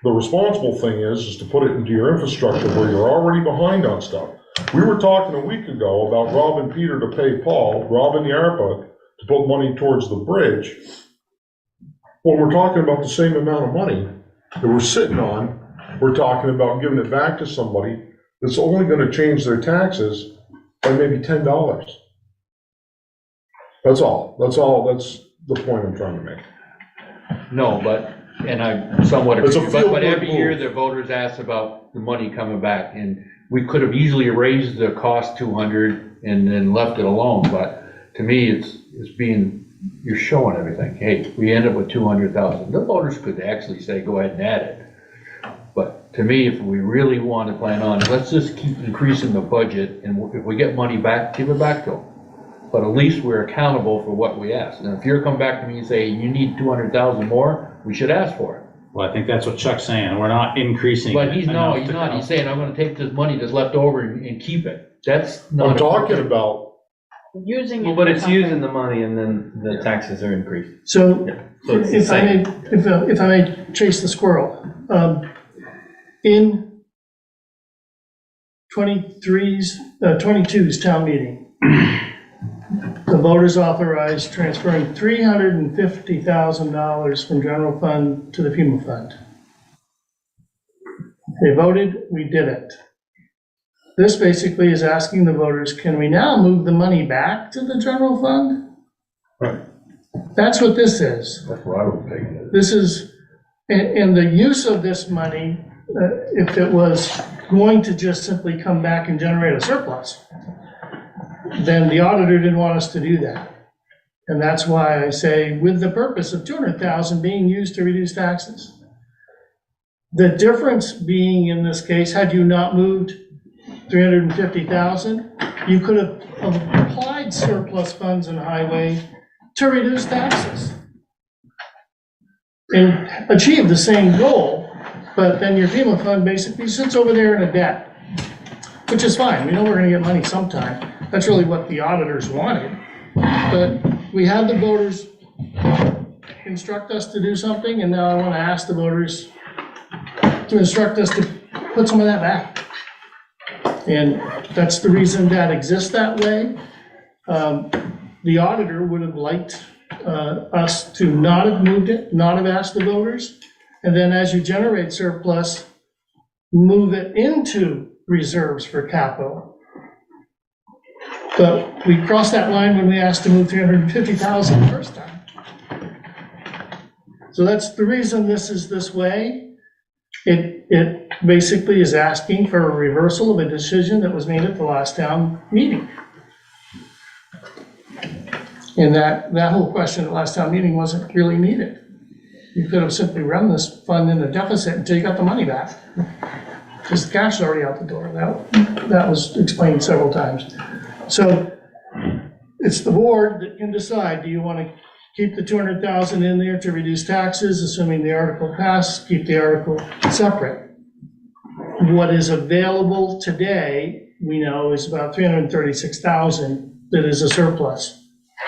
the responsible thing is to put it into your infrastructure where you're already behind on stuff. We were talking a week ago about robbing Peter to pay Paul, robbing the ARPA to put money towards the bridge. When we're talking about the same amount of money that we're sitting on, we're talking about giving it back to somebody that's only gonna change their taxes by maybe $10. That's all, that's the point I'm trying to make. No, but, and I somewhat It's a agree, but feel-good every year move. the voters ask about the money coming back, and we could have easily raised the cost 200 and then left it alone, but to me, it's being, you're showing everything. Hey, we end up with 200,000. The voters could actually say, go ahead and add it. But to me, if we really want to plan on, let's just keep increasing the budget, and if we get money back, give it back to them. But at least we're accountable for what we ask. And if you're coming back to me and say, you need 200,000 more, we should ask for it. Well, I think that's what Chuck's saying, we're not increasing. But he's enough not, to- he's saying, I'm gonna take this money that's left over and keep it. That's not. I'm talking about, Using it. Well, but for it's something. using the money and then the taxes are increased. so So it's the if I may, same. if I may chase the squirrel, in 22's town meeting, the voters authorized transferring $350,000 from general fund to the FEMA fund. They voted, we did it. This basically is asking the voters, can we now move the money back to the general fund? Right. That's what this is. That's what I would take it. This is, and the use of this money, if it was going to just simply come back and generate a surplus, then the auditor didn't want us to do that. And that's why I say, with the purpose of 200,000 being used to reduce taxes. The difference being in this case, had you not moved 350,000, you could have applied surplus funds in highway to reduce taxes and achieve the same goal, but then your FEMA fund basically sits over there in a debt, which is fine. We know we're gonna get money sometime. That's really what the auditors wanted. But we had the voters instruct us to do something, and now I wanna ask the voters to instruct us to put some of that back. And that's the reason that exists that way. The auditor would have liked us to not have moved it, not have asked the voters, and then as you generate surplus, move it into reserves for capital. But we crossed that line when we asked to move 350,000 the first time. So that's the reason this is this way. It basically is asking for a reversal of a decision that was made at the last town meeting. And that whole question at last town meeting wasn't really needed. You could have simply run this fund in a deficit until you got the money back. Because the cash is already out the door. That was explained several times. So it's the board that can decide, do you want to keep the 200,000 in there to reduce taxes, assuming the article passed, keep the article separate. What is available today, we know, is about 336,000 that is a surplus.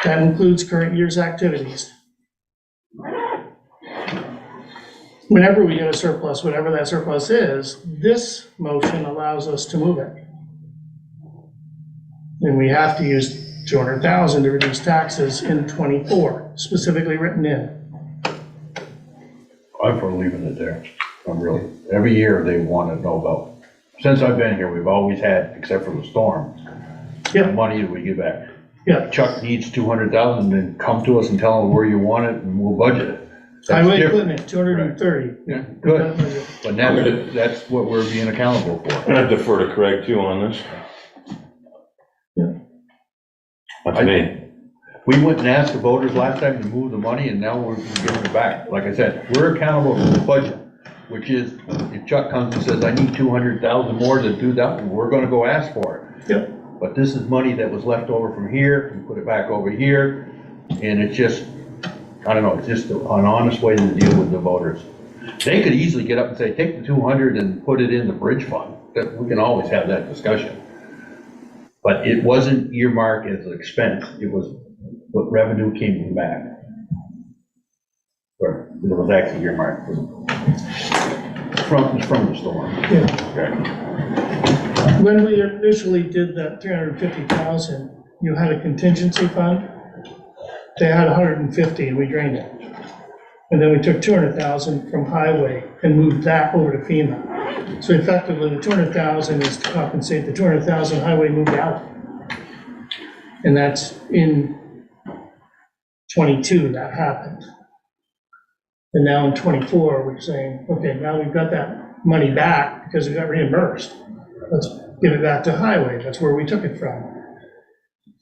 That includes current year's activities. Whenever we get a surplus, whatever that surplus is, this motion allows us to move it. And we have to use 200,000 to reduce taxes in '24, specifically written in. I'm for leaving it there. I'm really, every year they want to know about, since I've been here, we've always had, except for the storm, Yeah. the money that we give back. Yeah. Chuck needs 200,000, then come to us and tell him where you want it and we'll budget it. That's Highway different. equipment, 230. Yeah, good. But that's what we're being accountable for. I'm gonna defer to Craig too on this. Yeah. That's me. We went and asked the voters last time to move the money, and now we're giving it back. Like I said, we're accountable for the budget, which is, if Chuck comes and says, I need 200,000 more to do that, we're gonna go ask for it. Yep. But this is money that was left over from here, we put it back over here, and it's just, I don't know, it's just an honest way to deal with the voters. They could easily get up and say, take the 200 and put it in the bridge fund. We can always have that discussion. But it wasn't earmarked as an expense, it was what revenue came back. Or it was actually earmarked from the storm. Yeah. Okay. When we initially did that 350,000, you had a contingency fund. They had 150 and we drained it. And then we took 200,000 from highway and moved that over to FEMA. So effectively, the 200,000 is to compensate the 200,000 highway moved out. And that's in '22 that happened. And now in '24, we're saying, okay, now we've got that money back because we got reimbursed. Let's give it back to highway. That's where we took it from.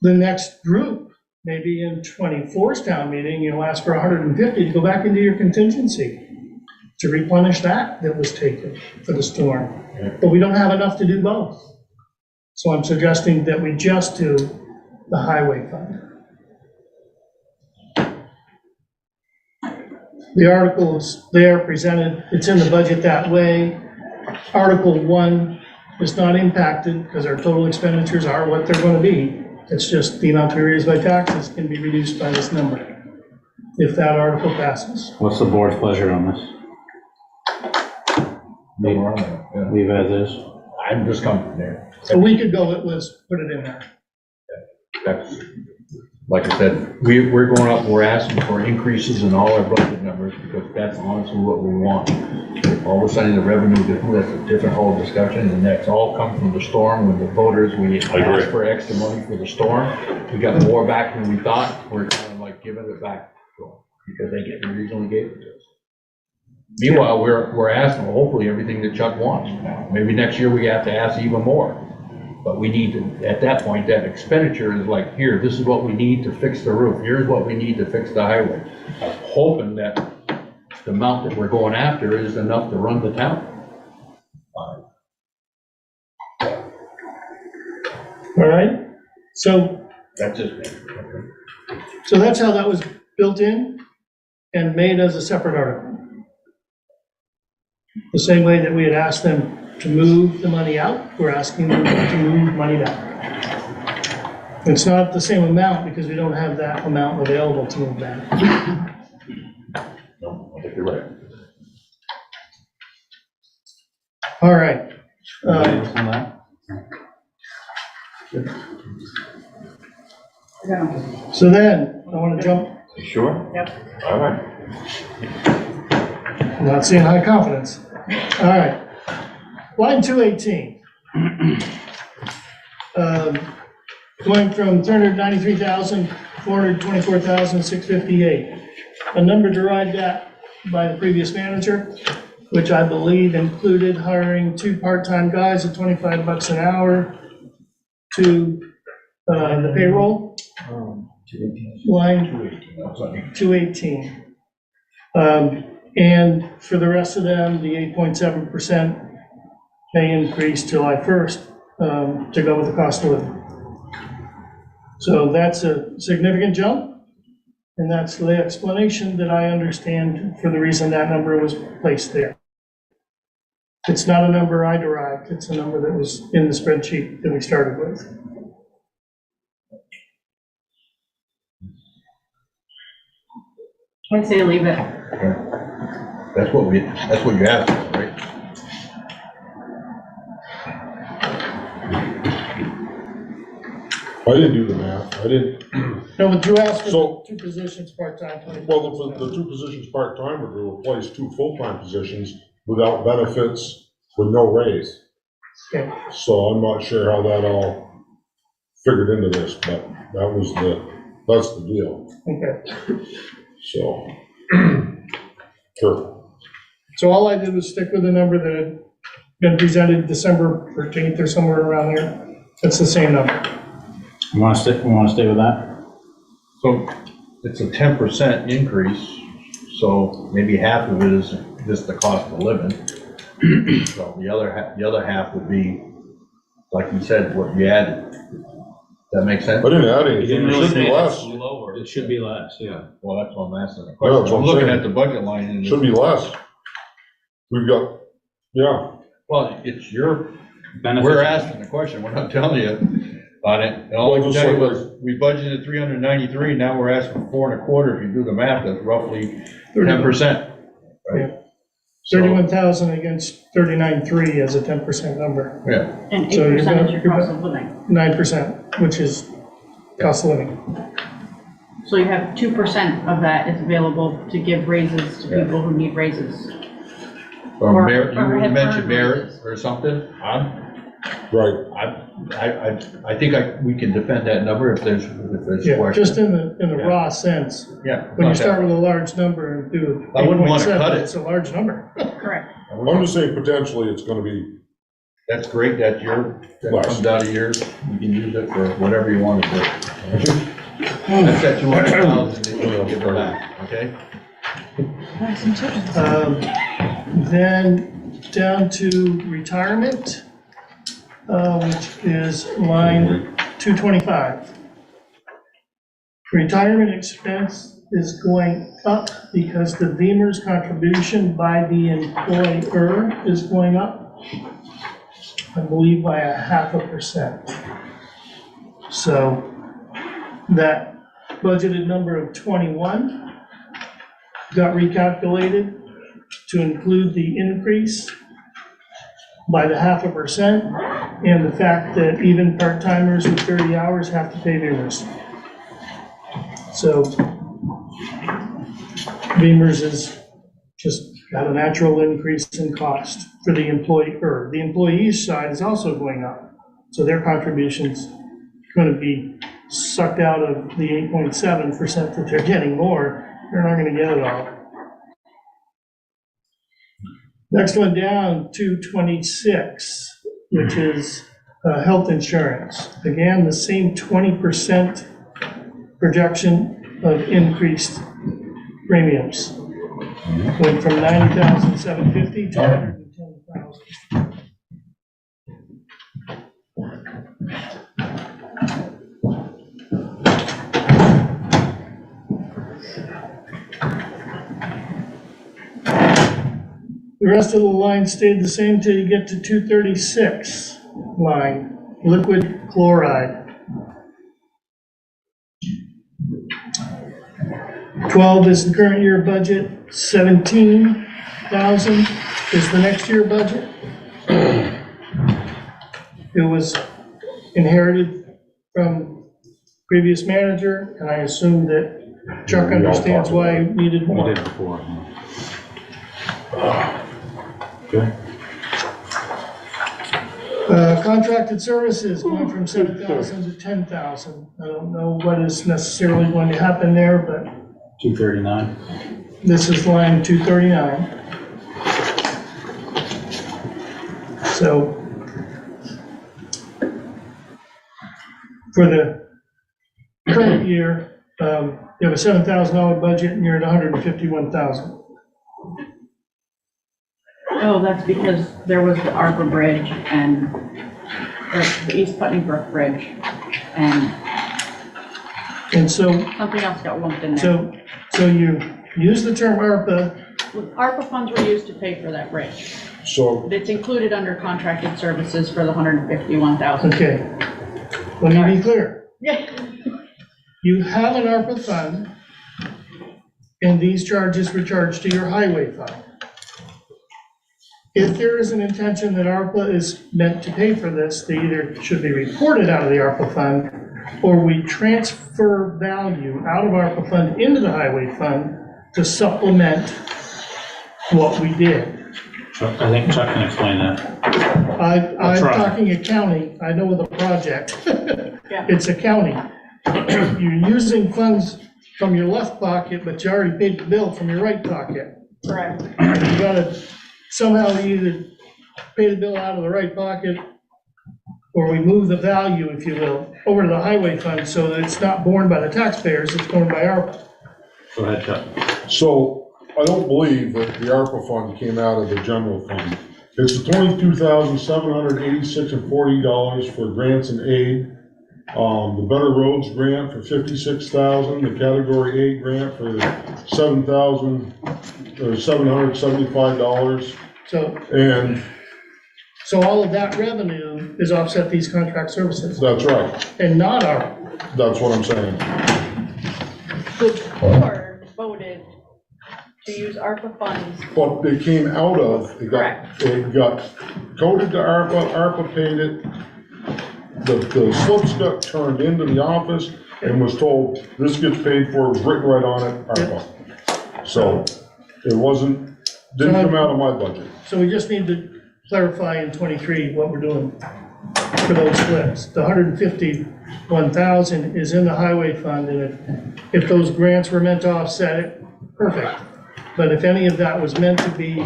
The next group, maybe in '24's town meeting, you'll ask for 150 to go back into your contingency to replenish that was taken for the storm. But we don't have enough to do both. So I'm suggesting that we just do the highway fund. The articles there presented, it's in the budget that way. Article 1 is not impacted because our total expenditures are what they're going to be. It's just the amount to be raised by taxes can be reduced by this number if that article passes. What's the board's pleasure on this? Leave as is? I'm just coming there. A week ago, it was, put it in there. That's, like I said, we're going up, we're asking for increases in all our budget numbers because that's honestly what we want. All of a sudden, the revenue, that's a different whole discussion, and that's all come from the storm. When the voters, we asked for extra money for the storm, we got more back than we thought. We're kind of like giving it back to them because they originally gave it to us. Meanwhile, we're asking hopefully everything that Chuck wants now. Maybe next year we have to ask even more. But we need to, at that point, that expenditure is like, here, this is what we need to fix the roof. Here's what we need to fix the highway. I'm hoping that the amount that we're going after is enough to run the town. All right, so That's just me. So that's how that was built in and made as a separate article. The same way that we had asked them to move the money out, we're asking them to move money back. It's not the same amount because we don't have that amount available to move back. No, I think you're right. All right. Anybody else on that? So then, I want to jump, You sure? Yep. All right. I'm not seeing high confidence. All right. Line 218. Going from 393,000, 424,658. A number derived by the previous manager, which I believe included hiring 2 part-time guys at $25 an hour to the payroll. line 218. And for the rest of them, the 8.7% may increase July 1st to go with the cost of living. So that's a significant jump, and that's the explanation that I understand for the reason that number was placed there. It's not a number I derived, it's a number that was in the spreadsheet that we started with. I'd say leave it. That's what you asked for, right? I didn't do the math, I didn't, No, but you asked for So- the two positions, part-time. well, the two positions part-time are to replace two full-time positions without benefits, with no raise. Okay. So I'm not sure how that all figured into this, but that's the deal, Okay, so. Sure. so all I did was stick with the number that had been presented December 13th or somewhere around there. It's the same number. We want to stay with that? So it's a 10% increase, so maybe half of it is just the cost of living. So the other half would be, like you said, what you added. That make sense? I didn't add You anything, didn't it really should be say less, It should be less, yeah. Well, that's what I'm asking the Yeah, that's question. what I'm I'm looking saying. at the budget line and, should be less. We've got, yeah, well, it's your, Benefits. we're asking the question, we're not telling you on it. And all I can tell you was, we budgeted 393, now we're asking for 4.25. If you do the math, that's roughly 10%. Right? So, 31,000 against 39.3 as a 10% number, yeah, And So you're 8% gonna- is your cost of living. 9%, which is cost of living. So you have 2% of that is available to give raises to people who need raises. or Or merit, have you mentioned earned merit raises. or something. right. I think we can defend that number if there's Yeah, questions. just in the Yeah. raw sense. Yeah. When you start with a large number and do I wouldn't wanna 8.7, cut it. it's a large number. Correct. I'm just saying potentially it's gonna be, That's great, that comes out of yours, you can use it for whatever you want to do. That's that 200,000 that you'll get back, okay? Then down to retirement, which is line 225. Retirement expense is going up because the VEMR's contribution by the employer is going up, I believe by 0.5%. So that budgeted number of 21 got recalculated to include the increase by the 0.5% and the fact that even part-timers with 30 hours have to pay VEMR's. So VEMR's is just got a natural increase in cost for the employer. The employee's side is also going up, so their contribution's going to be sucked out of the 8.7% that they're getting more. They're not going to get it all. Next one down, 226, which is health insurance. Again, the same 20% projection of increased premiums. Went from 90,750 to 110,000. The rest of the line stayed the same till you get to 236 line, liquid chloride. 12 is the current year budget, 17,000 is the next year budget. It was inherited from previous manager, and I assume that Chuck understands why he needed We more. did before. Okay. Contracted services going from 7,000 to 10,000. I don't know what is necessarily going to happen there, but 239. this is line 239. So for the current year, You have a $7,000 budget and you're at 151,000. Oh, that's because there was the ARPA bridge and, or the East Putney Brook Bridge, and And so, something else got lumped in there. so you use the term ARPA, ARPA funds were used to pay for that bridge. So, It's included under contracted services for the 151,000. okay. Let me be clear. Yeah. You have an ARPA fund, and these charges were charged to your highway fund. If there is an intention that ARPA is meant to pay for this, they either should be reported out of the ARPA fund, or we transfer value out of ARPA fund into the highway fund to supplement what we did. Chuck, I think Chuck can explain that. I'm try. talking accounting, I know the project. Yeah. It's accounting. You're using funds from your left pocket, but you already paid the bill from your right pocket. Correct. You gotta somehow either pay the bill out of the right pocket, or we move the value, if you will, over to the highway fund so that it's not borne by the taxpayers, it's borne by ARPA. Go ahead, Chuck. so I don't believe that the ARPA fund came out of the general fund. It's the $22,786.40 for grants and aid. The Better Roads grant for $56,000, the Category A grant for $775, So, and so all of that revenue is offset these contract services that's right, and not ARPA. that's what I'm saying. The board voted to use ARPA funds. But they came out of, it got coded to ARPA, ARPA paid it. The slips got turned into the office and was told, this gets paid for, it was written right on it, ARPA. So it didn't come out of my budget. So we just need to clarify in '23 what we're doing for those slips. The 151,000 is in the highway fund, and if those grants were meant to offset it, perfect. But if any of that was meant to be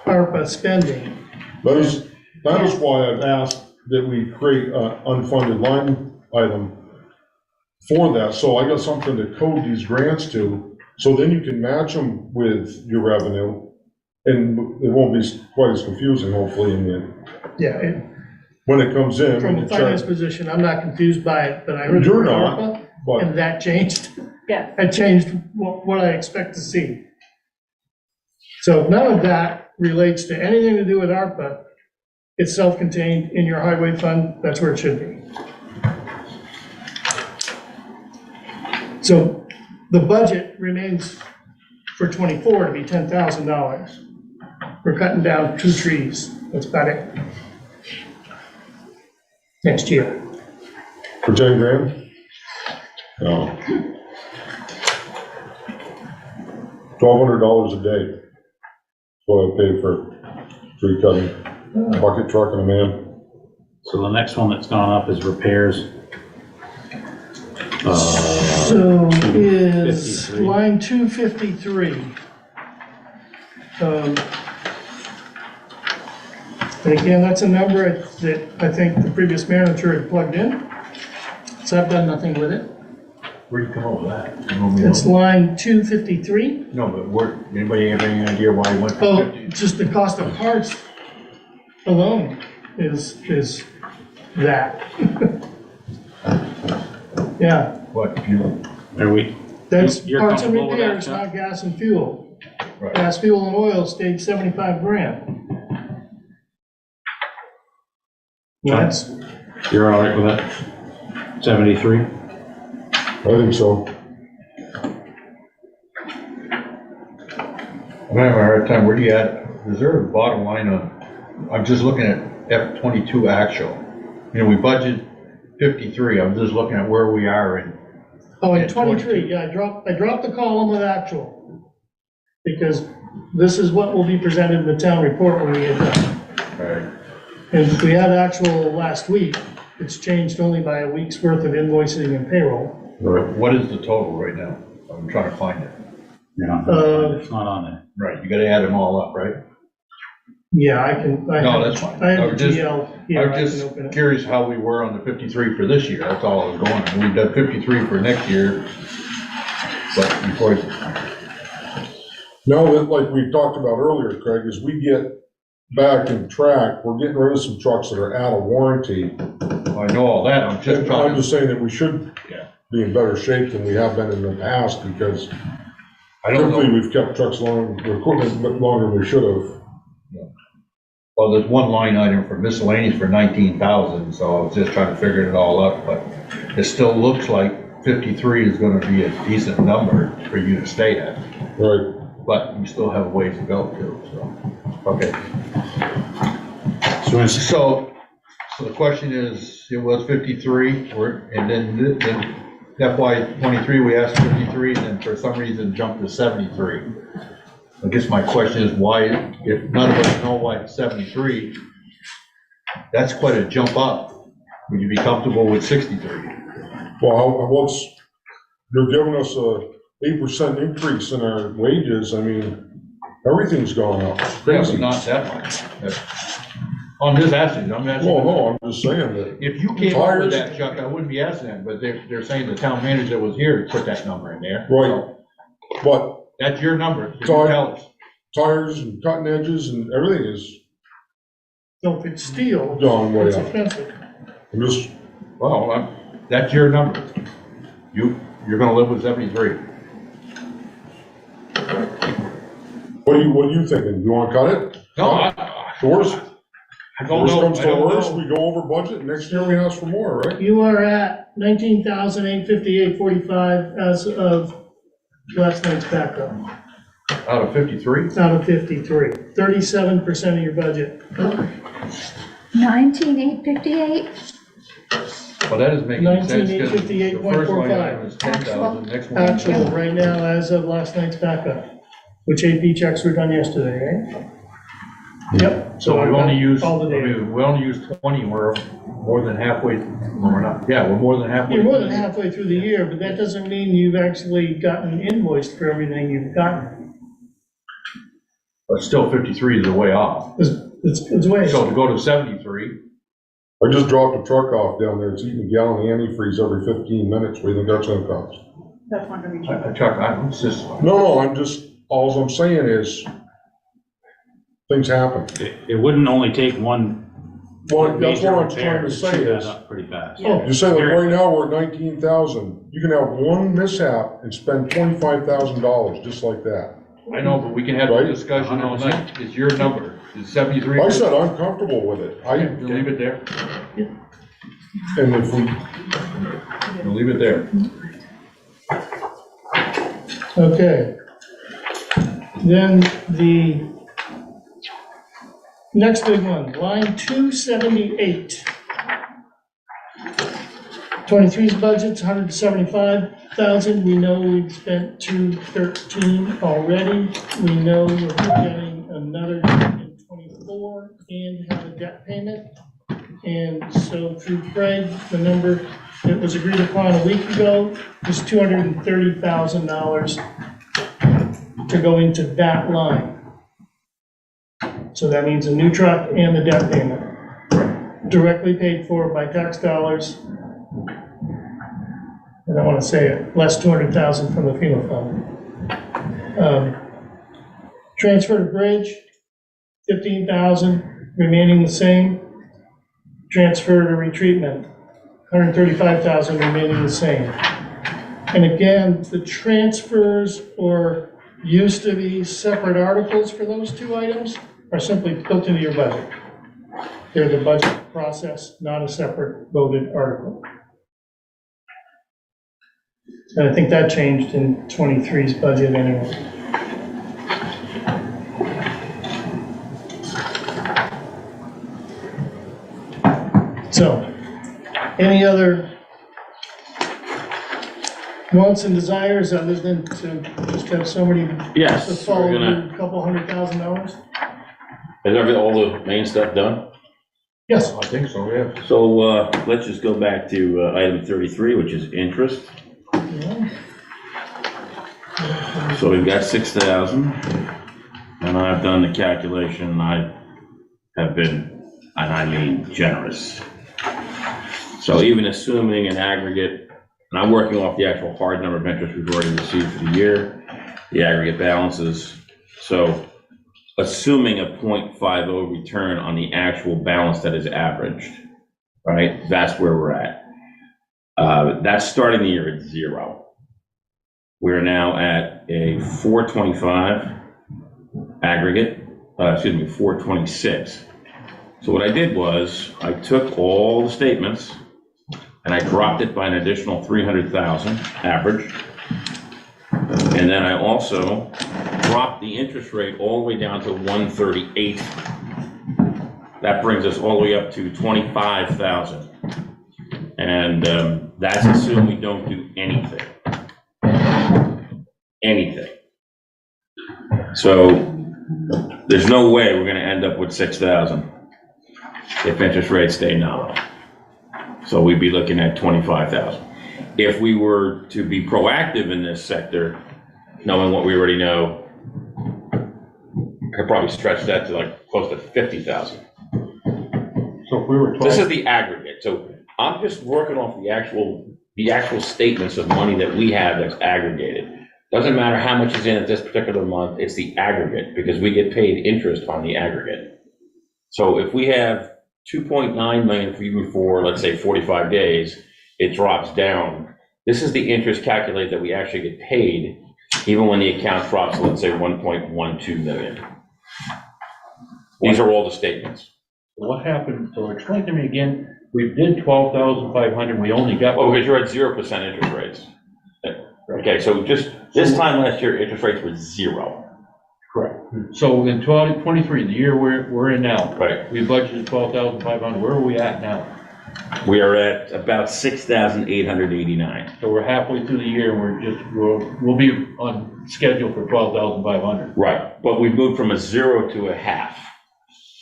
ARPA spending, That is why I've asked that we create an unfunded line item for that, so I got something to code these grants to, so then you can match them with your revenue, and it won't be quite as confusing, hopefully, in the, yeah, when it comes in. from when a you check. finance position, I'm not confused by it, but I heard the You're word not, ARPA, but and that changed. Yeah. That changed what I expect to see. So none of that relates to anything to do with ARPA. It's self-contained in your highway fund, that's where it should be. So the budget remains for '24 to be $10,000. We're cutting down 2 trees, that's about it. Next year. for 10 grand? No. $1,200 a day. That's what I pay for tree cutting, bucket truck and a man. So the next one that's gone up is repairs. So is 53. line 253. And again, that's a number that I think the previous manager had plugged in. So I've done nothing with it. Where'd you come up with that? You want me to- It's line 253. No, but anybody have any idea why you went to Oh, 50? just the cost of parts alone is that. Yeah, What, fuel? Are we, that's You're parts and comfortable with that, repairs, Chuck? not gas and fuel. Right. Gas, fuel, and oil stayed 75 grand. That's, you're all right with that? 73? I think so. I'm having a hard time, where do you at, is there a bottom line on, I'm just looking at F-22 actual. You know, we budgeted 53, I'm just looking at where we are in. oh, Yeah, and 23, yeah, I dropped the column with actual. Because this is what will be presented in the town report when we get done. Right. And if we had actual last week, it's changed only by a week's worth of invoicing and payroll. What is the total right now? I'm trying to find it. Yeah, it's not on there. Right, you gotta add them all up, right? Yeah, I can. No, that's fine. I I have was the just- GL here, I'm I can just open it. curious how we were on the 53 for this year, that's all I was going on. We've done 53 for next year, But before, Now that, like we talked about earlier, Craig, as we get back in track, we're getting rid of some trucks that are out of warranty. I know all that, I'm just And trying I'm to, just saying that we should Yeah. be in better shape than we have been in the past, because I don't typically know, we've kept trucks long, equipment longer than we should have. well, there's one line item for miscellaneous for 19,000, so I was just trying to figure it all out, but it still looks like 53 is gonna be a decent number for you to stay at, Right. but you still have a ways to go too, so, okay. So the question is, it was 53, and then FY '23, we asked 53, and then for some reason jumped to 73. I guess my question is why, if none of us know why it's 73, that's quite a jump up. Would you be comfortable with 63? Well, you're giving us a 8% increase in our wages. I mean, everything's gone up. It's Yeah, crazy. but not that much. On this asking, I'm asking. Well, no, I'm just saying that. If you came up with Tires- that, Chuck, I wouldn't be asking that, but they're saying the town manager that was here put that number in there. Right. But That's your number, you Tire- tell us. tires and cutting edges and everything is So if it's steel, gone way it's up. expensive. I'm just, Well, that's your number. You're gonna live with 73. what are you thinking? You wanna cut it? No, Worst I don't worst know, comes I to don't worst, know. we go over budget, next year we ask for more, right? You are at 19,858.45 as of last night's backup, Out of 53? out of 53. 37% of your budget. 19,858, Well, that is making sense, because the 19,858.45. first line item is 10,000, next one. is- Actual right now as of last night's backup, which AP checks were done yesterday, right? Yep. So we only used, All the I data. mean, we only used 20, we're more than halfway, no, we're not, yeah, we're more than halfway. You're more than through. halfway through the year, but that doesn't mean you've actually gotten invoiced for everything you've gotten. But still 53 is a way off. It's way. So to go to 73, I just dropped a truck off down there, it's eating a gallon of antifreeze every 15 minutes, what do you think that's gonna cost? that's not gonna be cheap. Chuck, it's just, No, all I'm saying is, things happen. It wouldn't only take one Well, that's major what I'm repair trying to to say shoot that is, up pretty fast. Oh, you say like right now, we're at 19,000, you can have one mishap and spend $25,000, just like that. I know, but we can have a Right? discussion all night. It's your number. It's 73. I said I'm comfortable with it, You leave it there. and if we, You leave it there. Okay. Then the next big one, line 278. 23's budget's 175,000. We know we've spent 213 already. We know we're getting another in 24 and have a debt payment. And so through Craig, the number that was agreed upon a week ago is $230,000 to go into that line. So that means a new truck and the debt payment, directly paid for by tax dollars. I don't want to say it, less 200,000 from the FEMA fund. Transfer to bridge, 15,000, remaining the same. Transfer to retreatment, 135,000, remaining the same. And again, the transfers used to be separate articles for those two items are simply built into your budget. They're the budget process, not a separate voted article. And I think that changed in 23's budget anyway. So, any other wants and desires other than to just have somebody to Yes, follow we're gonna, a couple $100,000? is all the main stuff done? Yes. I think so, yeah. So, let's just go back to, item 33, which is interest. So we've got 6,000, and I've done the calculation, I have been, and I mean generous. So even assuming an aggregate And I'm working off the actual hard number of interest we've already received for the year, the aggregate balances. So assuming a 0.50 return on the actual balance that is averaged, right? That's where we're at. That's starting the year at 0. We're now at a 425 aggregate, 426. So what I did was I took all the statements and I dropped it by an additional 300,000 average. And then I also dropped the interest rate all the way down to 138. That brings us all the way up to 25,000. And that's assuming we don't do anything. Anything. So there's no way we're gonna end up with 6,000 if interest rates stay nominal. So we'd be looking at 25,000. If we were to be proactive in this sector, knowing what we already know, I could probably stretch that to like close to 50,000. So if we were This is the aggregate. So I'm just working off the actual statements of money that we have that's aggregated. Doesn't matter how much is in it this particular month, it's the aggregate because we get paid interest on the aggregate. So if we have 2.9 million for even for, let's say 45 days, it drops down. This is the interest calculated that we actually get paid even when the account drops to, let's say, 1.12 million. These are all the statements. What happened, so explain to me again, we did 12,500, we only got. Well, because you're at 0% interest rates. Okay, so just this time last year, interest rates were 0. Correct. So in 2023, the year we're in now. Right. We budgeted 12,500, where are we at now? We are at about 6,889. So we're halfway through the year, and we'll be on schedule for 12,500. Right, but we moved from a 0 to a half.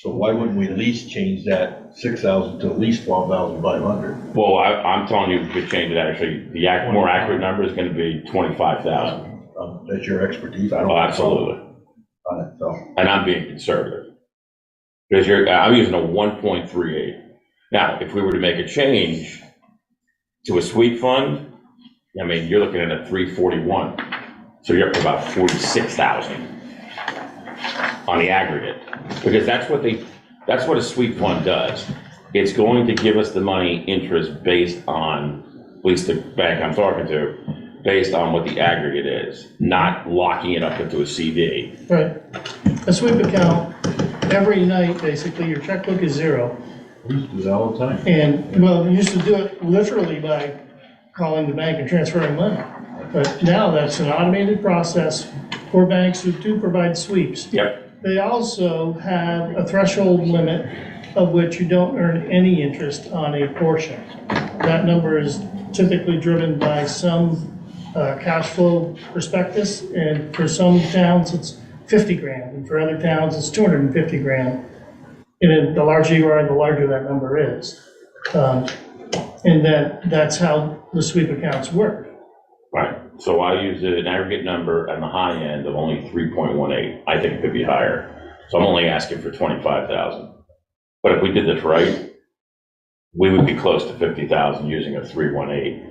So why wouldn't we at least change that 6,000 to at least 12,500? Well, I'm telling you, we could change it actually. The more accurate number is going to be 25,000. That's your expertise. I don't. Oh, absolutely. So. And I'm being conservative. Because I'm using a 1.38. Now, if we were to make a change to a sweep fund, I mean, you're looking at a 341. So you're up to about 46,000 on the aggregate. Because that's what a sweep fund does. It's going to give us the money interest based on, at least the bank I'm talking to, based on what the aggregate is, not locking it up into a CD. Right. A sweep account, every night, basically, your checkbook is 0. We used to do that all the time. And, well, we used to do it literally by calling the bank and transferring money. But now that's an automated process for banks who do provide sweeps. Yep. They also have a threshold limit of which you don't earn any interest on a portion. That number is typically driven by some cash flow prospectus, and for some towns, it's 50 grand, and for other towns, it's 250 grand. And the larger you are, the larger that number is. And that's how the sweep accounts work. Right. So I use an aggregate number on the high end of only 3.18. I think it could be higher. So I'm only asking for 25,000. But if we did this right, we would be close to 50,000 using a 318.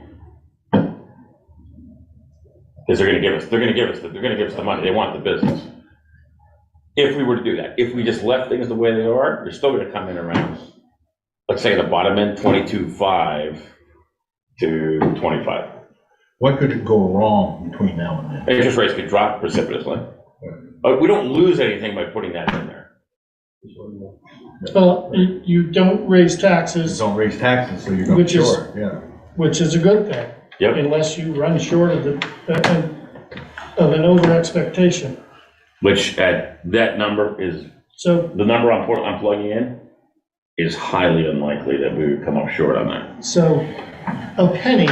Because they're going to give us the money. They want the business. If we were to do that, if we just left things the way they are, you're still going to come in around, let's say the bottom end, 22.5 to 25. What could go wrong between now and then? Interest rates could drop precipitously. But we don't lose anything by putting that in there. Well, you don't raise taxes. Don't raise taxes, so you're not short, yeah. Which is a good thing. Yep. Unless you run short of of an over expectation. Which at that number is, So, the number I'm plugging in is highly unlikely that we would come up short on that. so a penny,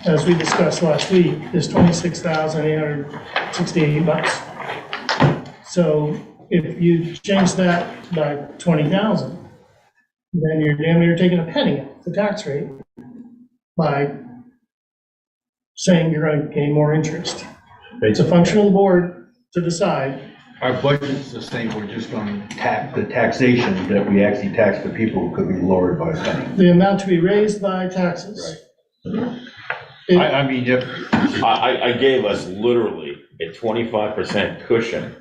as we discussed last week, is 26,868 bucks. So if you change that by 20,000, then you're damn near taking a penny off the tax rate by saying you're going to gain more interest. It's a function of the board to decide. Our budget's the same, we're just going to tax, the taxation that we actually tax the people could be lowered by a penny. The amount to be raised by taxes. Right. I mean, if, I gave us literally a 25% cushion,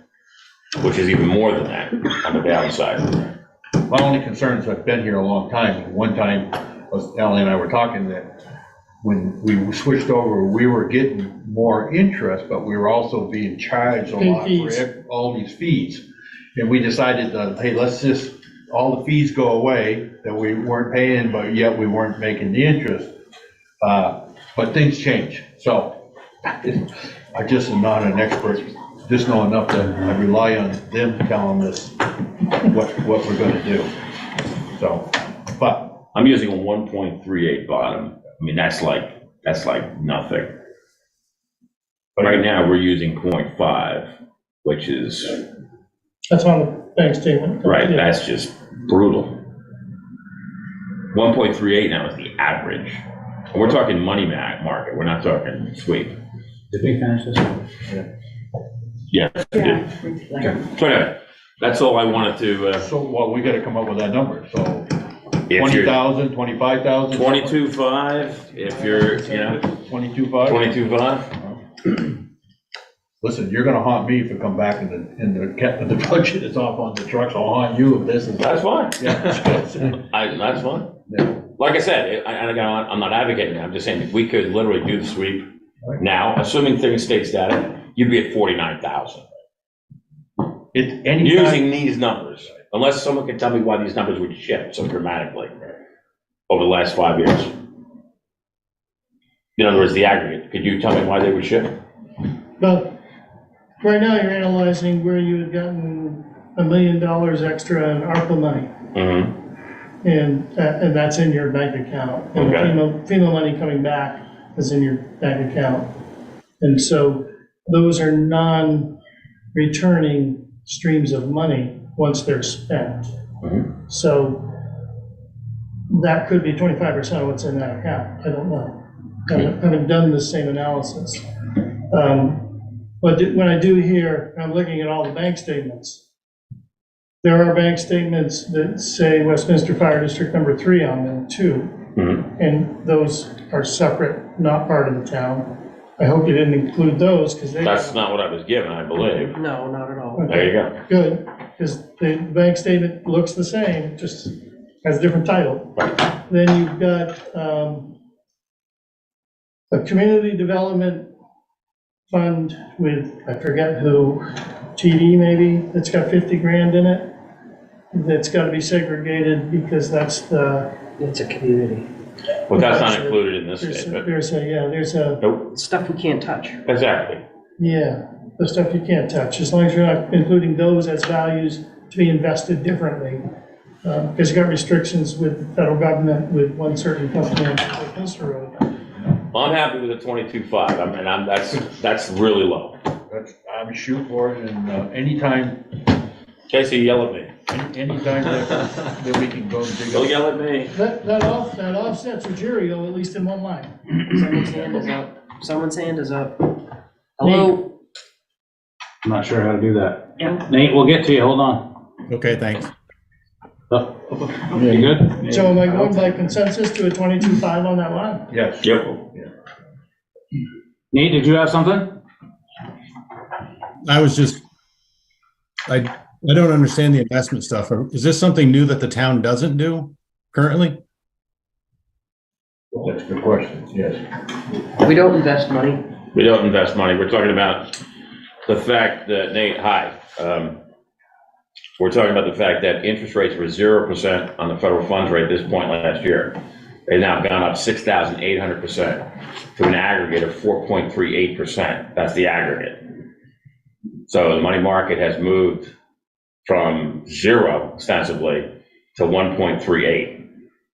which is even more than that on the downside. my only concern is I've been here a long time. One time, Ally and I were talking that when we switched over, we were getting more interest, but we were also being charged a lot for all these fees. And we decided that, hey, let's just, all the fees go away that we weren't paying, but yet we weren't making the interest. But things change. So I just am not an expert, just know enough that I rely on them telling us what we're gonna do. So, but I'm using a 1.38 bottom. I mean, that's like nothing. But right now, we're using 0.5, which is, That's on the bank statement. right, that's just brutal. 1.38 now is the average. And we're talking money market, we're not talking sweep. Did we finish this? Yeah. So anyway, that's all I wanted to, so, well, we gotta come up with that number, so if you're 20,000, 25,000? 22.5, if you're, 22.5? 22.5. Listen, you're gonna haunt me if you come back and the budget is off on the trucks, I'll haunt you if this is. That's fine. Yeah. That's fine. Yeah. Like I said, I'm not advocating that, I'm just saying, if we could literally do the sweep now, assuming things stay static, you'd be at 49,000. It's any Using these numbers, unless someone can tell me why these numbers would shift so dramatically over the last 5 years. In other words, the aggregate, could you tell me why they would shift? But right now, you're analyzing where you had gotten $1 million extra in ARPA money, Mm-hmm. and that's in your bank account. And Okay. FEMA money coming back is in your bank account. And so those are non-returning streams of money once they're spent. Mhm. So that could be 25% of what's in that account. I don't know. I haven't done the same analysis. But when I do here, I'm looking at all the bank statements. There are bank statements that say Westminster Fire District number 3 on them too. Mhm. And those are separate, not part of the town. I hope you didn't include those because they. That's not what I was given, I believe. No, not at all. There you go. Good, because the bank statement looks the same, just has a different title. Then you've got a community development fund with, I forget who, TD maybe, that's got 50 grand in it. That's got to be segregated because that's the. It's a community. Well, that's not included in this statement. There's a, Nope, Stuff we can't touch. exactly. yeah, the stuff you can't touch, as long as you're not including those as values to be invested differently. Because you got restrictions with the federal government, with one certain company on Westminster Road. Well, I'm happy with the 22.5, that's really low. I'm shooting for it, and anytime, Casey, yell at me. anytime that we can go and dig Don't up. yell at me. That offsets Ruggiero, at least in one line. Someone's hand is up. Someone's hand is up. Hello? I'm not sure how to do that. Nate, we'll get to you, hold on. Okay, thanks. You good? So am I going by consensus to a 22.5 on that line? Yes. Yep. Nate, did you have something? I was just, I don't understand the investment stuff. Is this something new that the town doesn't do currently? That's a good question, yes. We don't invest money. We don't invest money. We're talking about the fact that, Nate, hi. We're talking about the fact that interest rates were 0% on the federal funds rate at this point last year. They've now gone up 6,800% to an aggregate of 4.38%. That's the aggregate. So the money market has moved from 0 ostensibly to 1.38.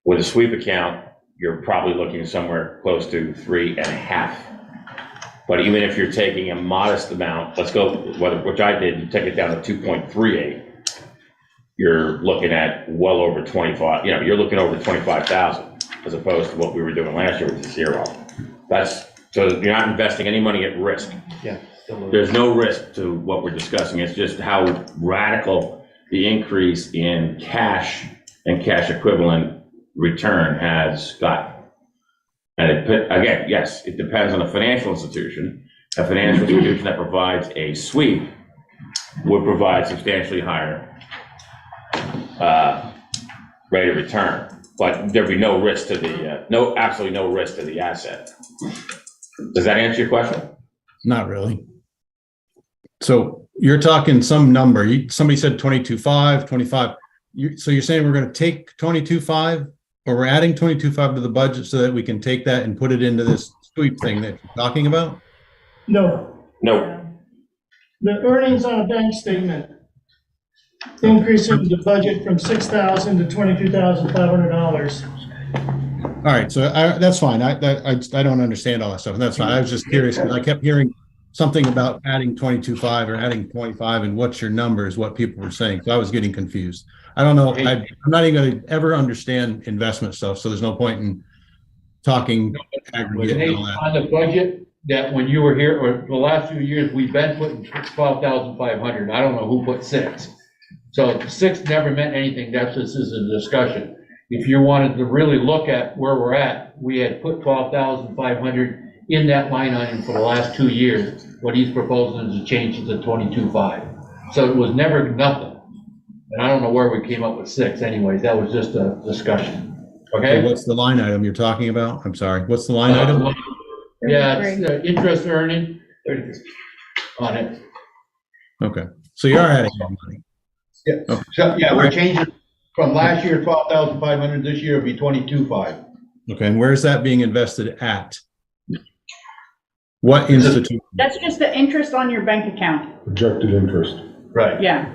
With a sweep account, you're probably looking somewhere close to 3.5. But even if you're taking a modest amount, let's go, which I did, you take it down to 2.38, you're looking at well over 25, you're looking over 25,000 as opposed to what we were doing last year, which is 0. So you're not investing any money at risk. Yeah. There's no risk to what we're discussing. It's just how radical the increase in cash and cash equivalent return has gotten. And again, yes, it depends on a financial institution. A financial institution that provides a sweep would provide substantially higher rate of return, but there'd be no risk to the, absolutely no risk to the asset. Does that answer your question? Not really. So you're talking some number, somebody said 22.5, 25. So you're saying we're gonna take 22.5, or we're adding 22.5 to the budget so that we can take that and put it into this sweep thing that you're talking about? No, No. the earnings on a bank statement increasing the budget from $6,000 to $22,500. All right, so that's fine. I don't understand all that stuff, and that's fine. I was just curious because I kept hearing something about adding 22.5 or adding 25, and what's your number is what people were saying. So I was getting confused. I don't know. I'm not even going to ever understand investment stuff, so there's no point in talking aggregate and all that. On the budget, that when you were here, or the last few years, we've been putting 12,500. I don't know who put 6. So 6 never meant anything. This is a discussion. If you wanted to really look at where we're at, we had put 12,500 in that line item for the last 2 years. What he's proposing is a change to 22.5. So it was never nothing. And I don't know where we came up with 6 anyways. That was just a discussion. Okay? So what's the line item you're talking about? I'm sorry. What's the line item? Yeah, it's interest earning on it. Okay, so you are adding more money. Yeah. Okay. So, yeah, we're changing from last year, 12,500, this year it'll be 22.5. Okay, and where is that being invested at? What institute? That's just the interest on your bank account. Projected interest. Right. Yeah.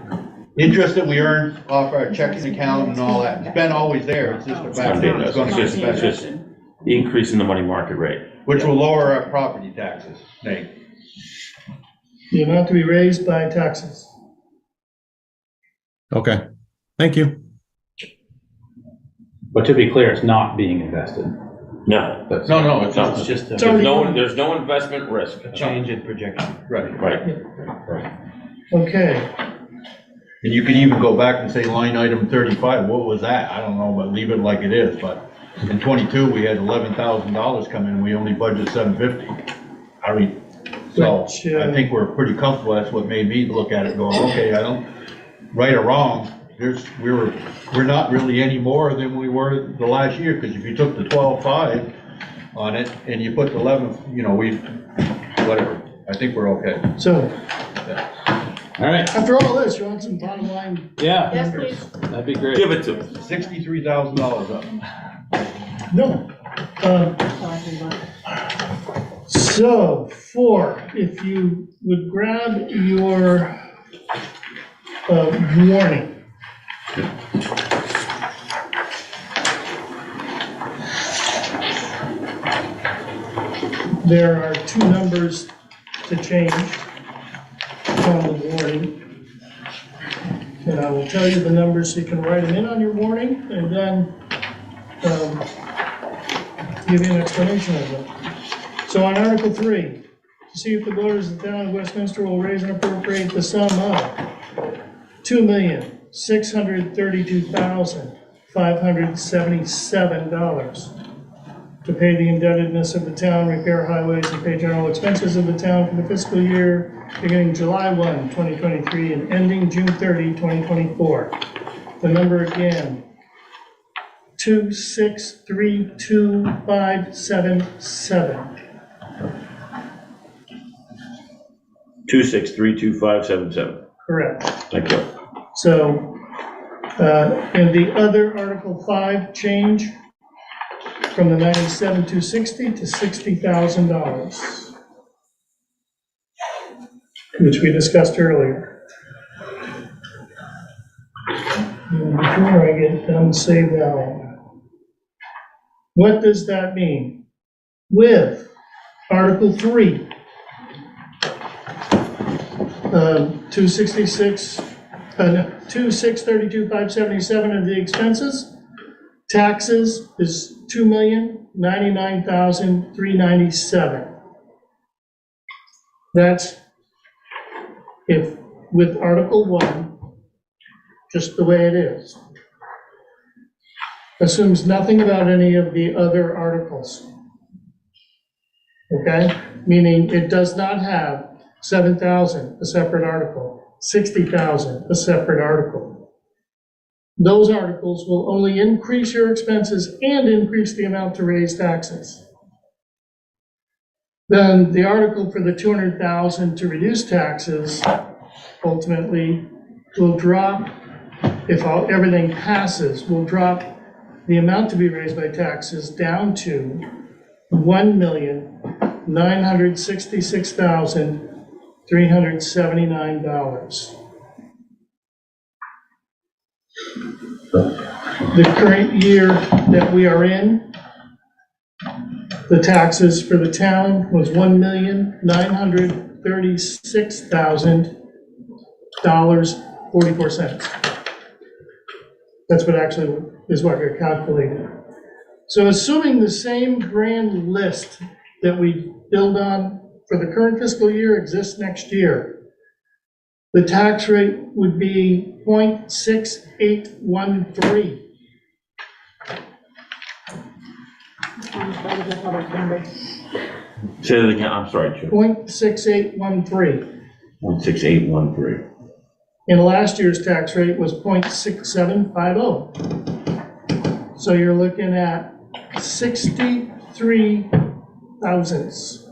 Interest that we earn off our checking account and all that. It's been always there. It's just a fact that it's gonna get It's better, just the increase in the money market rate. which will lower our property taxes, Nate. The amount to be raised by taxes. Okay, thank you. But to be clear, it's not being invested. No. That's- No, it's No, not. it's just So- There's no investment risk. A change in projection. Right. Right. Okay, And you can even go back and say line item 35, what was that? I don't know, but leave it like it is, but in 22, we had $11,000 come in, we only budgeted 750. I mean, so Which, I think we're pretty comfortable, that's what made me look at it going, okay, I don't, right or wrong, we're not really any more than we were the last year, because if you took the 12.5 on it and you put the 11, whatever, I think we're okay. so All right, after all this, you want some bottom line? yeah, Yes, please. that'd be great. Give it to us. $63,000 up. No. So, if you would grab your warning. There are 2 numbers to change on the warning. And I will tell you the numbers so you can write them in on your warning, and then give you an explanation of them. So on Article 3, to see if the voters of the town of Westminster will raise and appropriate the sum of $2,632,577 to pay the indebtedness of the town, repair highways, and pay general expenses of the town for the fiscal year beginning July 1, 2023, and ending June 30, 2024. The number again, 2632577. 2632577. Correct. Thank you. So, and the other Article 5 change from the 97,260 to $60,000, which we discussed earlier. And before I get done, save that one. What does that mean? With Article 3, 2,632,577 of the expenses. Taxes is $2,099,397. That's if, with Article 1, just the way it is. Assumes nothing about any of the other articles. okay? Meaning it does not have 7,000, a separate article, 60,000, a separate article. Those articles will only increase your expenses and increase the amount to raise taxes. Then the article for the 200,000 to reduce taxes ultimately will drop, if everything passes, will drop the amount to be raised by taxes down to $1,966,379. The current year that we are in, the taxes for the town was $1,936,000.44. That's what actually is what you're calculating. So assuming the same grand list that we build on for the current fiscal year exists next year, the tax rate would be 0.6813. Say that again, I'm sorry, Jim. 0.6813. 16813. And last year's tax rate was 0.6750. So you're looking at 63 thousandths.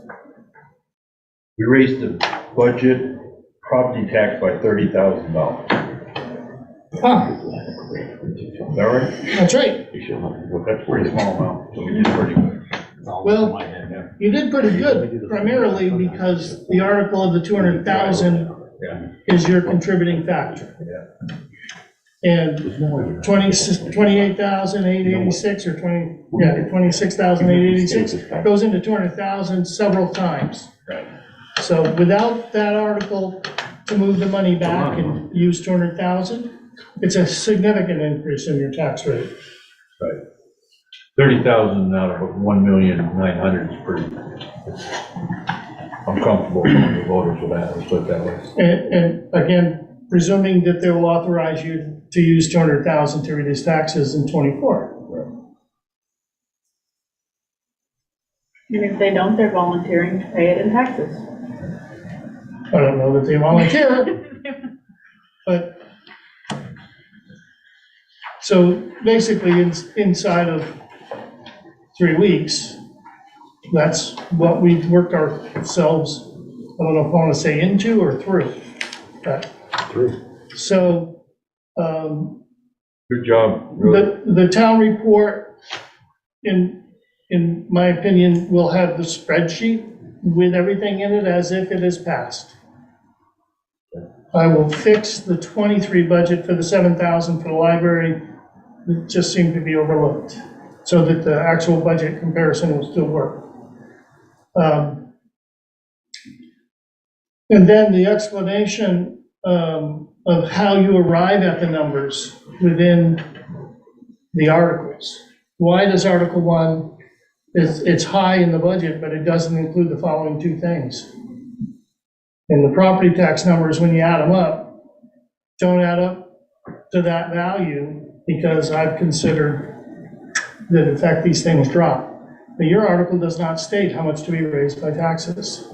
We raised the budget property tax by $30,000. Ah, Is that right? that's right. Well, that's a pretty small amount, so we did pretty good. Well, you did pretty good, primarily because the article of the 200,000 is your contributing factor. And 28,886 or 26,886 goes into 200,000 several times. So without that article to move the money back and use 200,000, it's a significant increase in your tax rate. Right. 30,000 out of 1,900,000 is pretty, I'm comfortable with the voters with that, let's put it that way. And again, presuming that they will authorize you to use 200,000 to reduce taxes in '24. And if they don't, they're volunteering to pay it in taxes. I don't know that they volunteer, but, so basically, inside of 3 weeks, that's what we've worked ourselves, I don't know if I want to say into or through. But so, Good job, really. the town report, in my opinion, will have the spreadsheet with everything in it as if it is passed. I will fix the '23 budget for the 7,000 for the library that just seemed to be overlooked, so that the actual budget comparison will still work. And then the explanation of how you arrive at the numbers within the articles. Why does Article 1, it's high in the budget, but it doesn't include the following two things. And the property tax numbers, when you add them up, don't add up to that value, because I've considered that in fact these things drop. But your article does not state how much to be raised by taxes.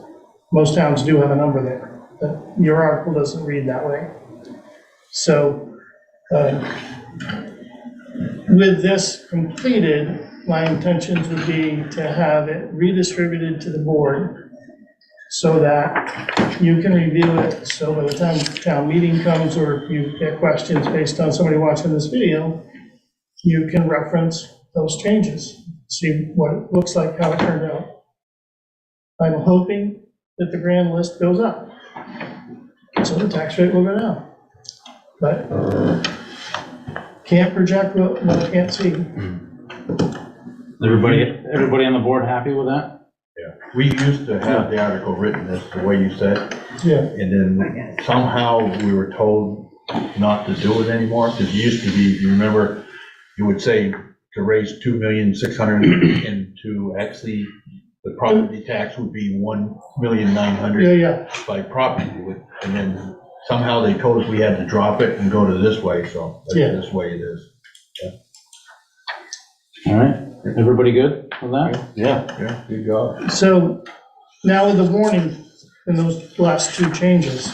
Most towns do have a number there, but your article doesn't read that way. So with this completed, my intentions would be to have it redistributed to the board so that you can review it. So by the time town meeting comes, or if you get questions based on somebody watching this video, you can reference those changes, see what it looks like, how it turned out. I'm hoping that the grand list goes up, so the tax rate will go down. But can't project what I can't see. Everybody on the board happy with that? Yeah, we used to have the article written this, the way you said, Yeah, and then somehow we were told not to do it anymore, because it used to be, you remember, you would say to raise 2,600,000, and to actually, the property tax would be 1,900,000 yeah. by property, and then somehow they told us we had to drop it and go to this way, so that's Yeah. this way it is. All right. Everybody good with that? Yeah, you got it. So now with the warning and those last two changes,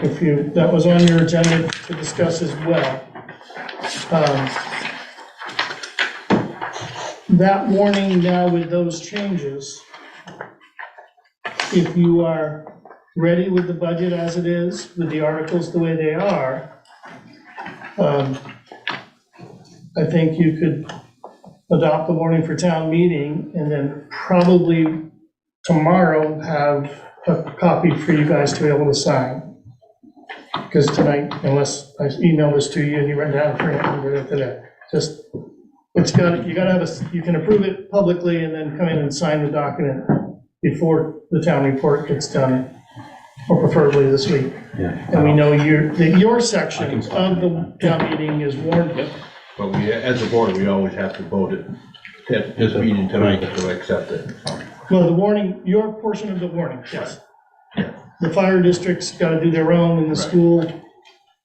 if you, that was on your agenda to discuss as well. That warning now with those changes, if you are ready with the budget as it is, with the articles the way they are, I think you could adopt the warning for town meeting and then probably tomorrow have a copy for you guys to be able to sign. Because tonight, unless I email this to you and you write down for it today, just, it's got, you gotta have a, you can approve it publicly and then come in and sign the document before the town report gets done, or preferably this week. Yeah. And we know that your section of the town meeting is warned. But we, as a board, we always have to vote it at this meeting tonight to accept it. Well, the warning, your portion of the warning, yes. The fire district's gotta do their own, and the school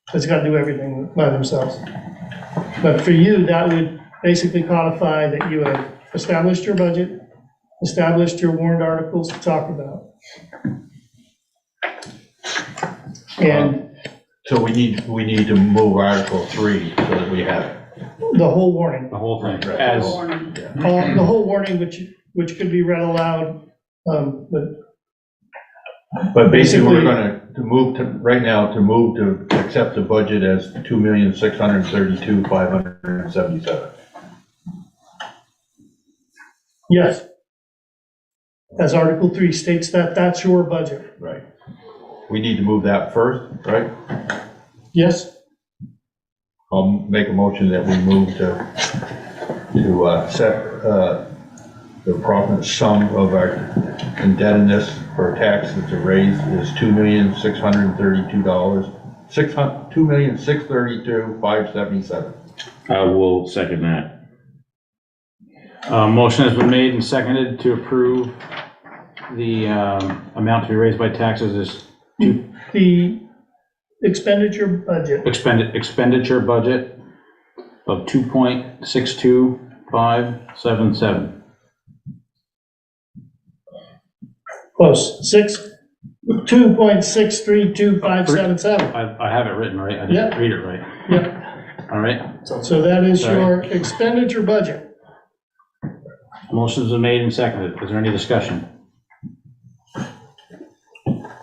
has gotta do everything by themselves. But for you, that would basically codify that you have established your budget, established your warrant articles to talk about. And So we need to move Article 3 so that we have it. the whole warning, The whole thing, Right. as, the whole warning, which could be read aloud, But basically, we're gonna, to move to, right now, to move to accept the budget as 2,632,577. yes. As Article 3 states that, that's your budget. Right. We need to move that first, right? Yes? I'll make a motion that we move to set the profit sum of our indebtedness for taxes to raise is $2,632,577. I will second that. motion has been made and seconded to approve the, amount to be raised by taxes is The expenditure budget, expenditure budget of 2.62577. close, 2.632577. I have it written right, I didn't Yep. read it right. Yep, All right, so that is your expenditure budget. motion's been made and seconded. Is there any discussion?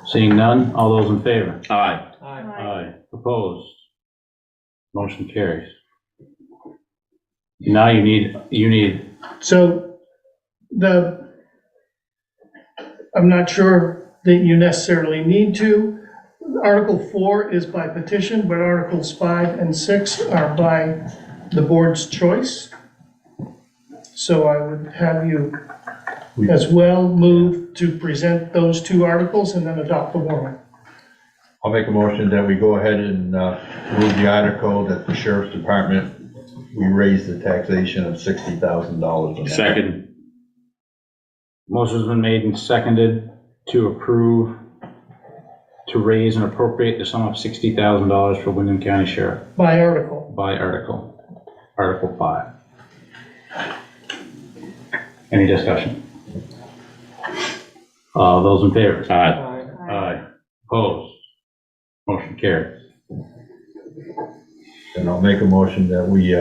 Seeing none, all those in favor? Aye. Aye. Opposed? Motion carries. Now you need, So I'm not sure that you necessarily need to. Article 4 is by petition, but Articles 5 and 6 are by the board's choice. So I would have you as well move to present those two articles and then adopt the warrant. I'll make a motion that we go ahead and move the article that the sheriff's department, we raise the taxation of $60,000. Second. motion's been made and seconded to approve, to raise and appropriate the sum of $60,000 for Wyndham County Sheriff By article. by Article 5. Any discussion? Those in favor? Aye. Aye. Opposed? Motion carries. And I'll make a motion that we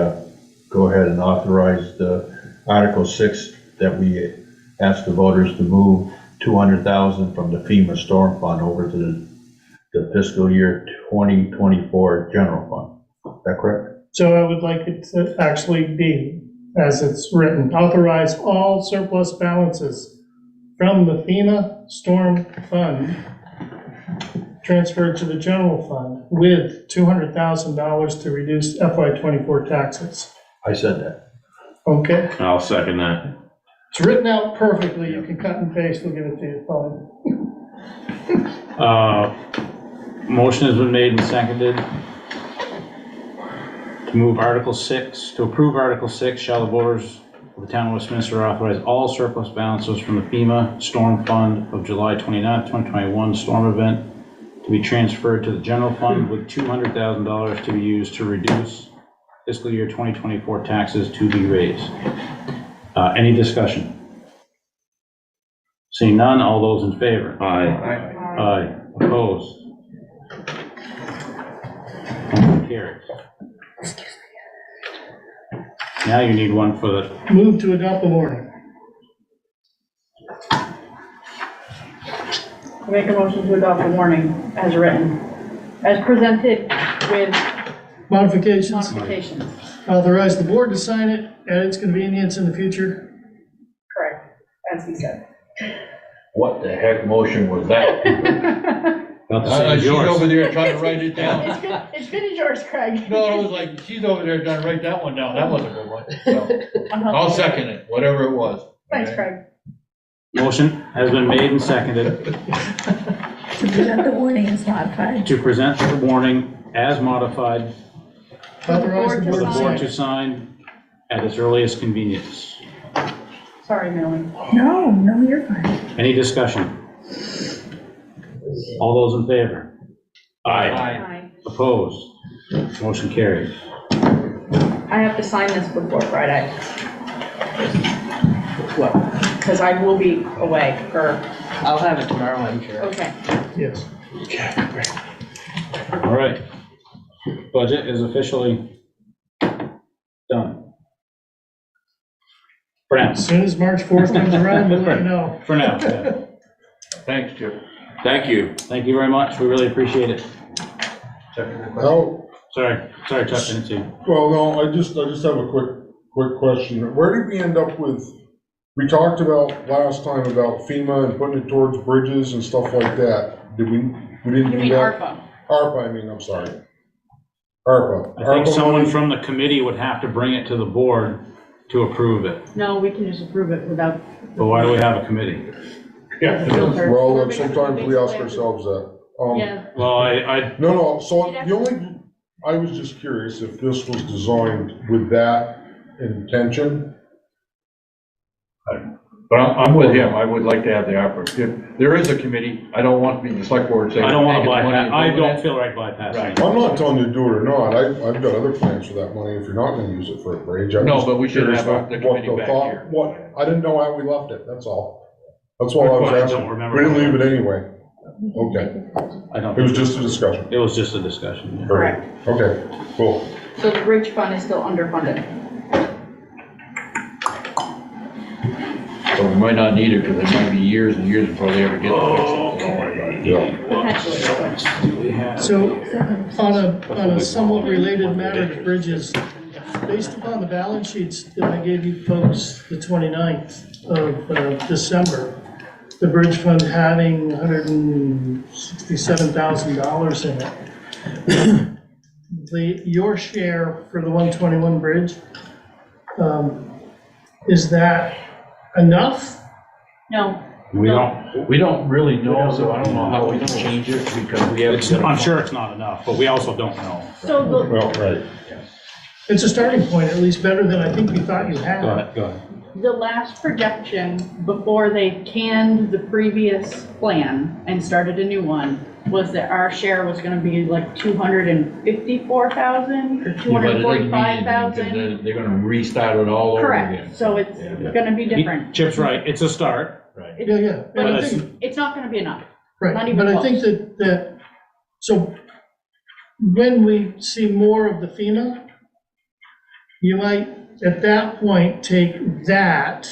go ahead and authorize the Article 6, that we ask the voters to move $200,000 from the FEMA Storm Fund over to the fiscal year 2024 general fund. Is that correct? So I would like it to actually be, as it's written, authorize all surplus balances from the FEMA Storm Fund transferred to the general fund with $200,000 to reduce FY24 taxes. I said that. Okay? I'll second that. It's written out perfectly. You can cut and paste. We'll give it to you. Motion has been made and seconded to move Article 6, to approve Article 6, shall the voters of the town of Westminster authorize all surplus balances from the FEMA Storm Fund of July 29, 2021 storm event to be transferred to the general fund with $200,000 to be used to reduce fiscal year 2024 taxes to be raised. Any discussion? Seeing none, all those in favor? Aye. Aye. Opposed? Motion carries. Now you need one for the, Move to adopt the warning. I make a motion to adopt the warning as written, as presented with Modifications, modifications. authorize the board to sign it at its convenience in the future. Correct, as he said. What the heck motion was that? about the same as She's over yours. there trying to write it down. It's good as yours, Craig. No, I was like, she's over there trying to write that one down. That wasn't a good one. So, Uh-huh. I'll second it, whatever it was. Thanks, Craig. Motion has been made and seconded To present the warning is modified. to present the warning as modified Authorize the for board the to board sign. to sign at its earliest convenience. Sorry, Millie. No, you're fine. Any discussion? All those in favor? Aye. Aye. Opposed? Motion carries. I have to sign this before Friday. What? Because I will be away for, I'll have it tomorrow, I'm sure. okay. Yes. All right. Budget is officially done. For now. As soon as March 4th comes around, we'll let you know. For now, yeah. Thanks, Chip. Thank you. Thank you very much. We really appreciate it. No, Sorry, Chuck, didn't see. well, no, I just have a quick question. Where did we end up with, we talked about last time about FEMA and putting it towards bridges and stuff like that. Did we didn't You do mean that? ARPA? ARPA, I mean, I'm sorry. ARPA. I think ARPA someone money. from the committee would have to bring it to the board to approve it. No, we can just approve it without. But why do we have a committee? the filter. Well, then sometimes we ask ourselves that. Yeah, Well, No, so the only, I was just curious if this was designed with that intention. But I'm with him. I would like to have the opera. If there is a committee, I don't want the select board saying. I don't want to "Hey, get the money bypass, and I vote on don't it." feel right bypassing Right. it. I'm not telling you to do it or not, I've got other plans for that money if you're not gonna use it for a bridge. I'm No, just but we should curious have the what committee back thought- here. What, I didn't know how we left it, that's all. That's all I was I asking. don't remember. We didn't leave it anyway. Okay, I don't. it was just a discussion. It was just a discussion. Yeah. correct. Okay, cool. So the bridge fund is still underfunded. So we might not need it because it might be years and years before they ever get Oh, it. Yeah. Potentially. Do we have? So on a somewhat related matter to bridges, based upon the balance sheets that I gave you folks the 29th of December, the bridge fund having $167,000 in it. Your share for the 121 bridge, is that enough? No, We don't, We don't really know, so I don't know how we can change it because we haven't. I'm sure it's not enough, but we also don't know. so the, Well, right. It's a starting point, at least better than I think you thought you had. Go ahead. the last projection before they canned the previous plan and started a new one was that our share was gonna be like 254,000 or 245,000. They're gonna restart it all over again. Correct, so it's gonna be different. Chip's right, it's a start. Right. Yeah, But but I it's, think, it's not gonna be enough. right, not even but I think that, so when we see more of the FEMA, you might, at that point, take that,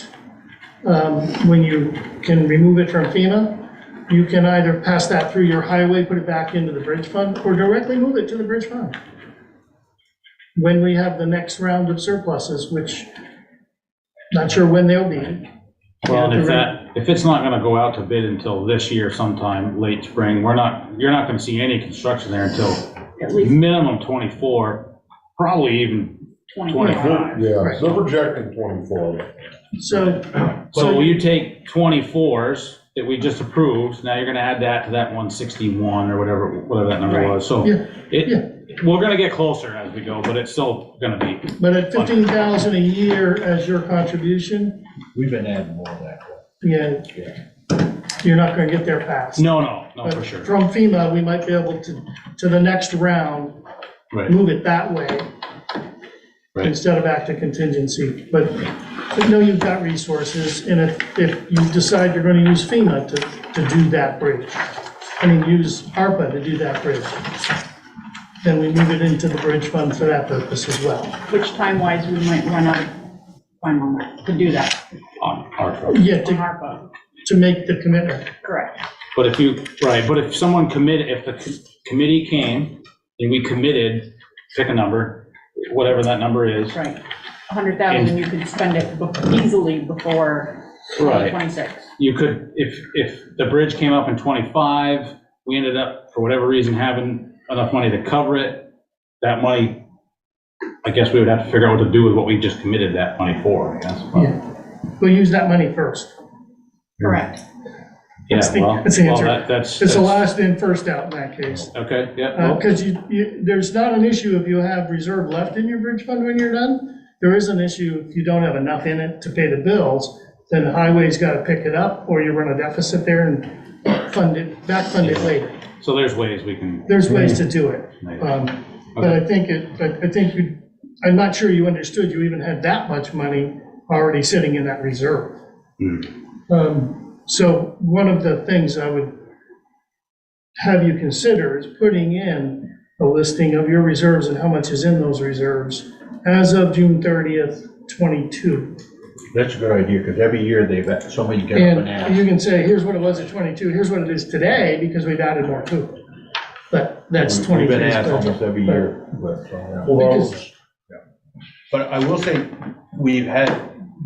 when you can remove it from FEMA, you can either pass that through your highway, put it back into the bridge fund, or directly move it to the bridge fund. When we have the next round of surpluses, which, not sure when they'll be. Well, and if it's not gonna go out to bid until this year sometime, late spring, you're not gonna see any construction there until At least minimum 24, probably even 25. Yeah, so they're projecting 24. So, So will you take 24s that we just approved, now you're gonna add that to that 161 or whatever that number Right. was, so Yeah, we're gonna get closer as we go, but it's still gonna be, but at 15,000 a year as your contribution, We've been adding more of that. yeah, you're not gonna get there fast. no, But for sure. from FEMA, we might be able to the next round, Right. move it that way. Right. instead of act of contingency. But know you've got resources, and if you decide you're gonna use FEMA to do that bridge, use ARPA to do that bridge, then we move it into the bridge fund for that purpose as well. Which time-wise we might run out of time on that, to do that, On ARPA. Yeah, on ARPA. to make the commitment. Correct. But if someone committed, if the committee came and we committed, pick a number, whatever that number is. Right. 100,000, you could spend it easily before Right. 2026. You could, if the bridge came up in 25, we ended up, for whatever reason, having enough money to cover it, that money, I guess we would have to figure out what to do with what we just committed that money for, I guess. But- Yeah. We'll use that money first. Correct. Yeah, That's the- well, that's the answer. that's. It's the last in, first out in that case. Okay, yeah. well, Because there's not an issue if you have reserve left in your bridge fund when you're done. There is an issue if you don't have enough in it to pay the bills, then the highway's got to pick it up, or you run a deficit there and back fund it later. So there's ways we can. There's ways to do it. But I think I'm not sure you understood you even had that much money already sitting in that reserve. So one of the things I would have you consider is putting in a listing of your reserves and how much is in those reserves as of June 30th, 22. That's a good idea, because every year somebody get up and And you ask. can say, here's what it was at 22, here's what it is today, because we've added more to it. But that's We've 23. been asked almost every year. But, yeah. Because- But I will say, we've had,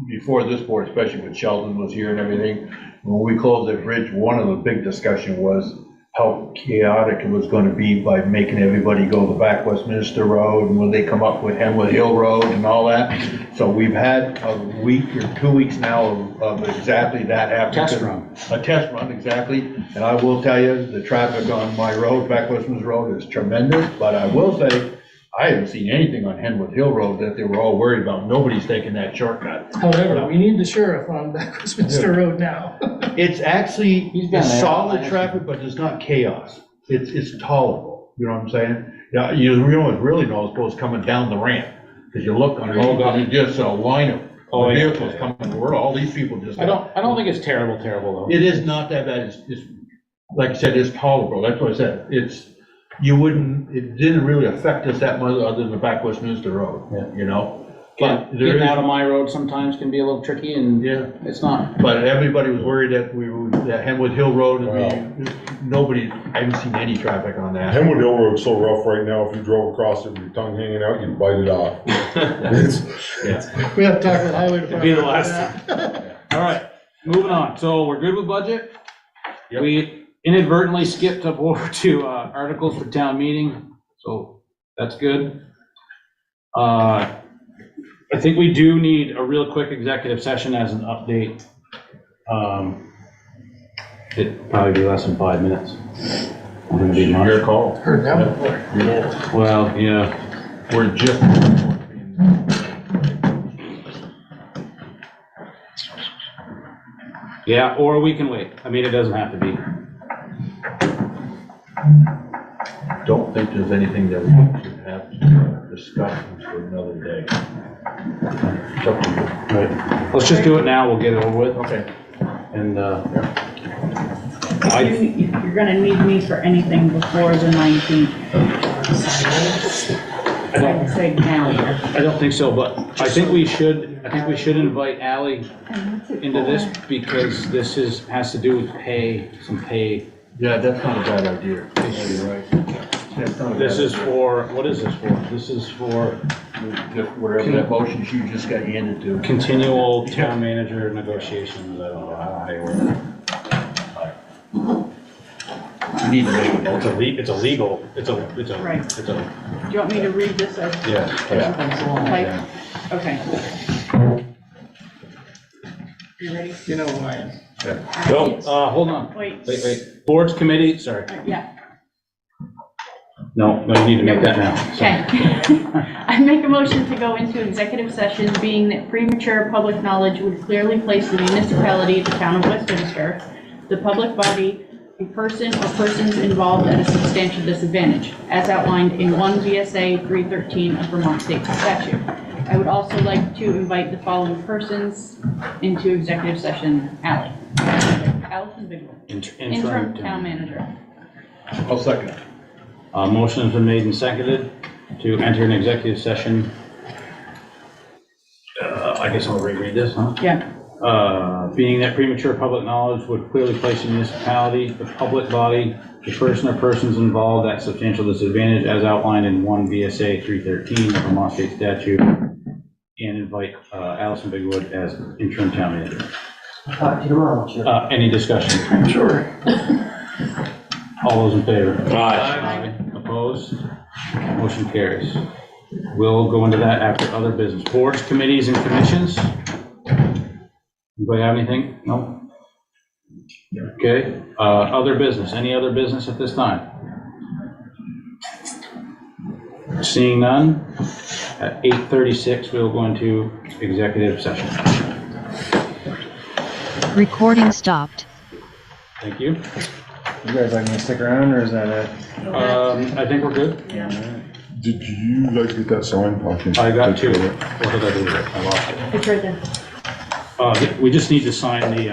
before this board, especially when Sheldon was here and everything, when we closed that bridge, one of the big discussion was how chaotic it was gonna be by making everybody go the back Westminster Road, and when they come up with Henwood Hill Road and all that. So we've had a week or 2 weeks now of exactly that happening. Test run. A test run, exactly. And I will tell you, the traffic on my road, back Westminster Road, is tremendous, but I will say, I haven't seen anything on Henwood Hill Road that they were all worried about. Nobody's taking that shortcut. However, we need the sheriff on back Westminster Road now. It's actually, He's been it's there. solid traffic, but it's not chaos. It's tolerable, you know what I'm saying? Yeah, you really know it's supposed coming down the ramp, because you look on it, and it's just a line of Oh, yeah. vehicles coming toward, all these people just. I don't think it's terrible though. It is not that bad, it's, like I said, it's tolerable, that's what I said, it didn't really affect us that much other than the back Westminster Road, you know? But there Getting is, out of my road sometimes can be a little tricky, and yeah, it's not. but everybody was worried that that Henwood Hill Road, nobody, I haven't seen any traffic on that. Henwood Hill Road's so rough right now, if you drove across it with your tongue hanging out, you'd bite it off. It's- We have to talk to the highway department. Be the about last. that. All right, moving on. So we're good with budget? We inadvertently skipped up over to articles for town meeting, so that's good. I think we do need a real quick executive session as an update. It'd probably be less than 5 minutes. Wouldn't be much. Your call. Heard that before. Well, yeah. We're just. Yeah, or we can wait. I mean, it doesn't have to be. Don't think there's anything that we should have to discuss for another day. It's up to you. Right. Let's just do it now. We'll get it over with. Okay. And, You're gonna need me for anything before the 19th. I'd say now. I don't think so, but I think we should invite Ally into this because this has to do with some pay. Yeah, that's not a bad idea. Yeah, you're right. That's not a This bad is for, what is this for? This is for idea. Just whatever that motion you just got handed to. continual town manager negotiations. I don't know how you word it. You need to make a motion. It's a legal, Right. it's a, Do you want me to read this as? yeah. Type? Okay. You ready? You know who I am. Go, hold on. Wait. Wait. Boards committee, sorry. Yeah. No, you need to make that now. Okay. I make a motion to go into executive session, being that premature public knowledge would clearly place the municipality, the town of Westminster, the public body, a person or persons involved at a substantial disadvantage, as outlined in 1 VSA 313 of Vermont State Statute. I would also like to invite the following persons into executive session. Allison Bigwell, interim town manager. I'll second it. Motion has been made and seconded to enter an executive session. I guess I'll reread this, huh? Yeah. Being that premature public knowledge would clearly place the municipality, the public body, the person or persons involved at substantial disadvantage as outlined in 1 VSA 313 of Vermont State Statute, and invite Allison Bigwood as interim town manager. Talk to you tomorrow, sure. Any discussion? Sure. All those in favor? Aye. Opposed? Motion carries. We'll go into that after other business. Boards, committees, and commissions. Anybody have anything? No? Okay, other business, any other business at this time? Seeing none, at 8:36, we'll go into executive session. Recording stopped. Thank you. You guys like me to stick around, or is that it? I think we're good. Did you guys get that signed copy? I got two. What did I do with it? I lost it. It's right there. We just need to sign the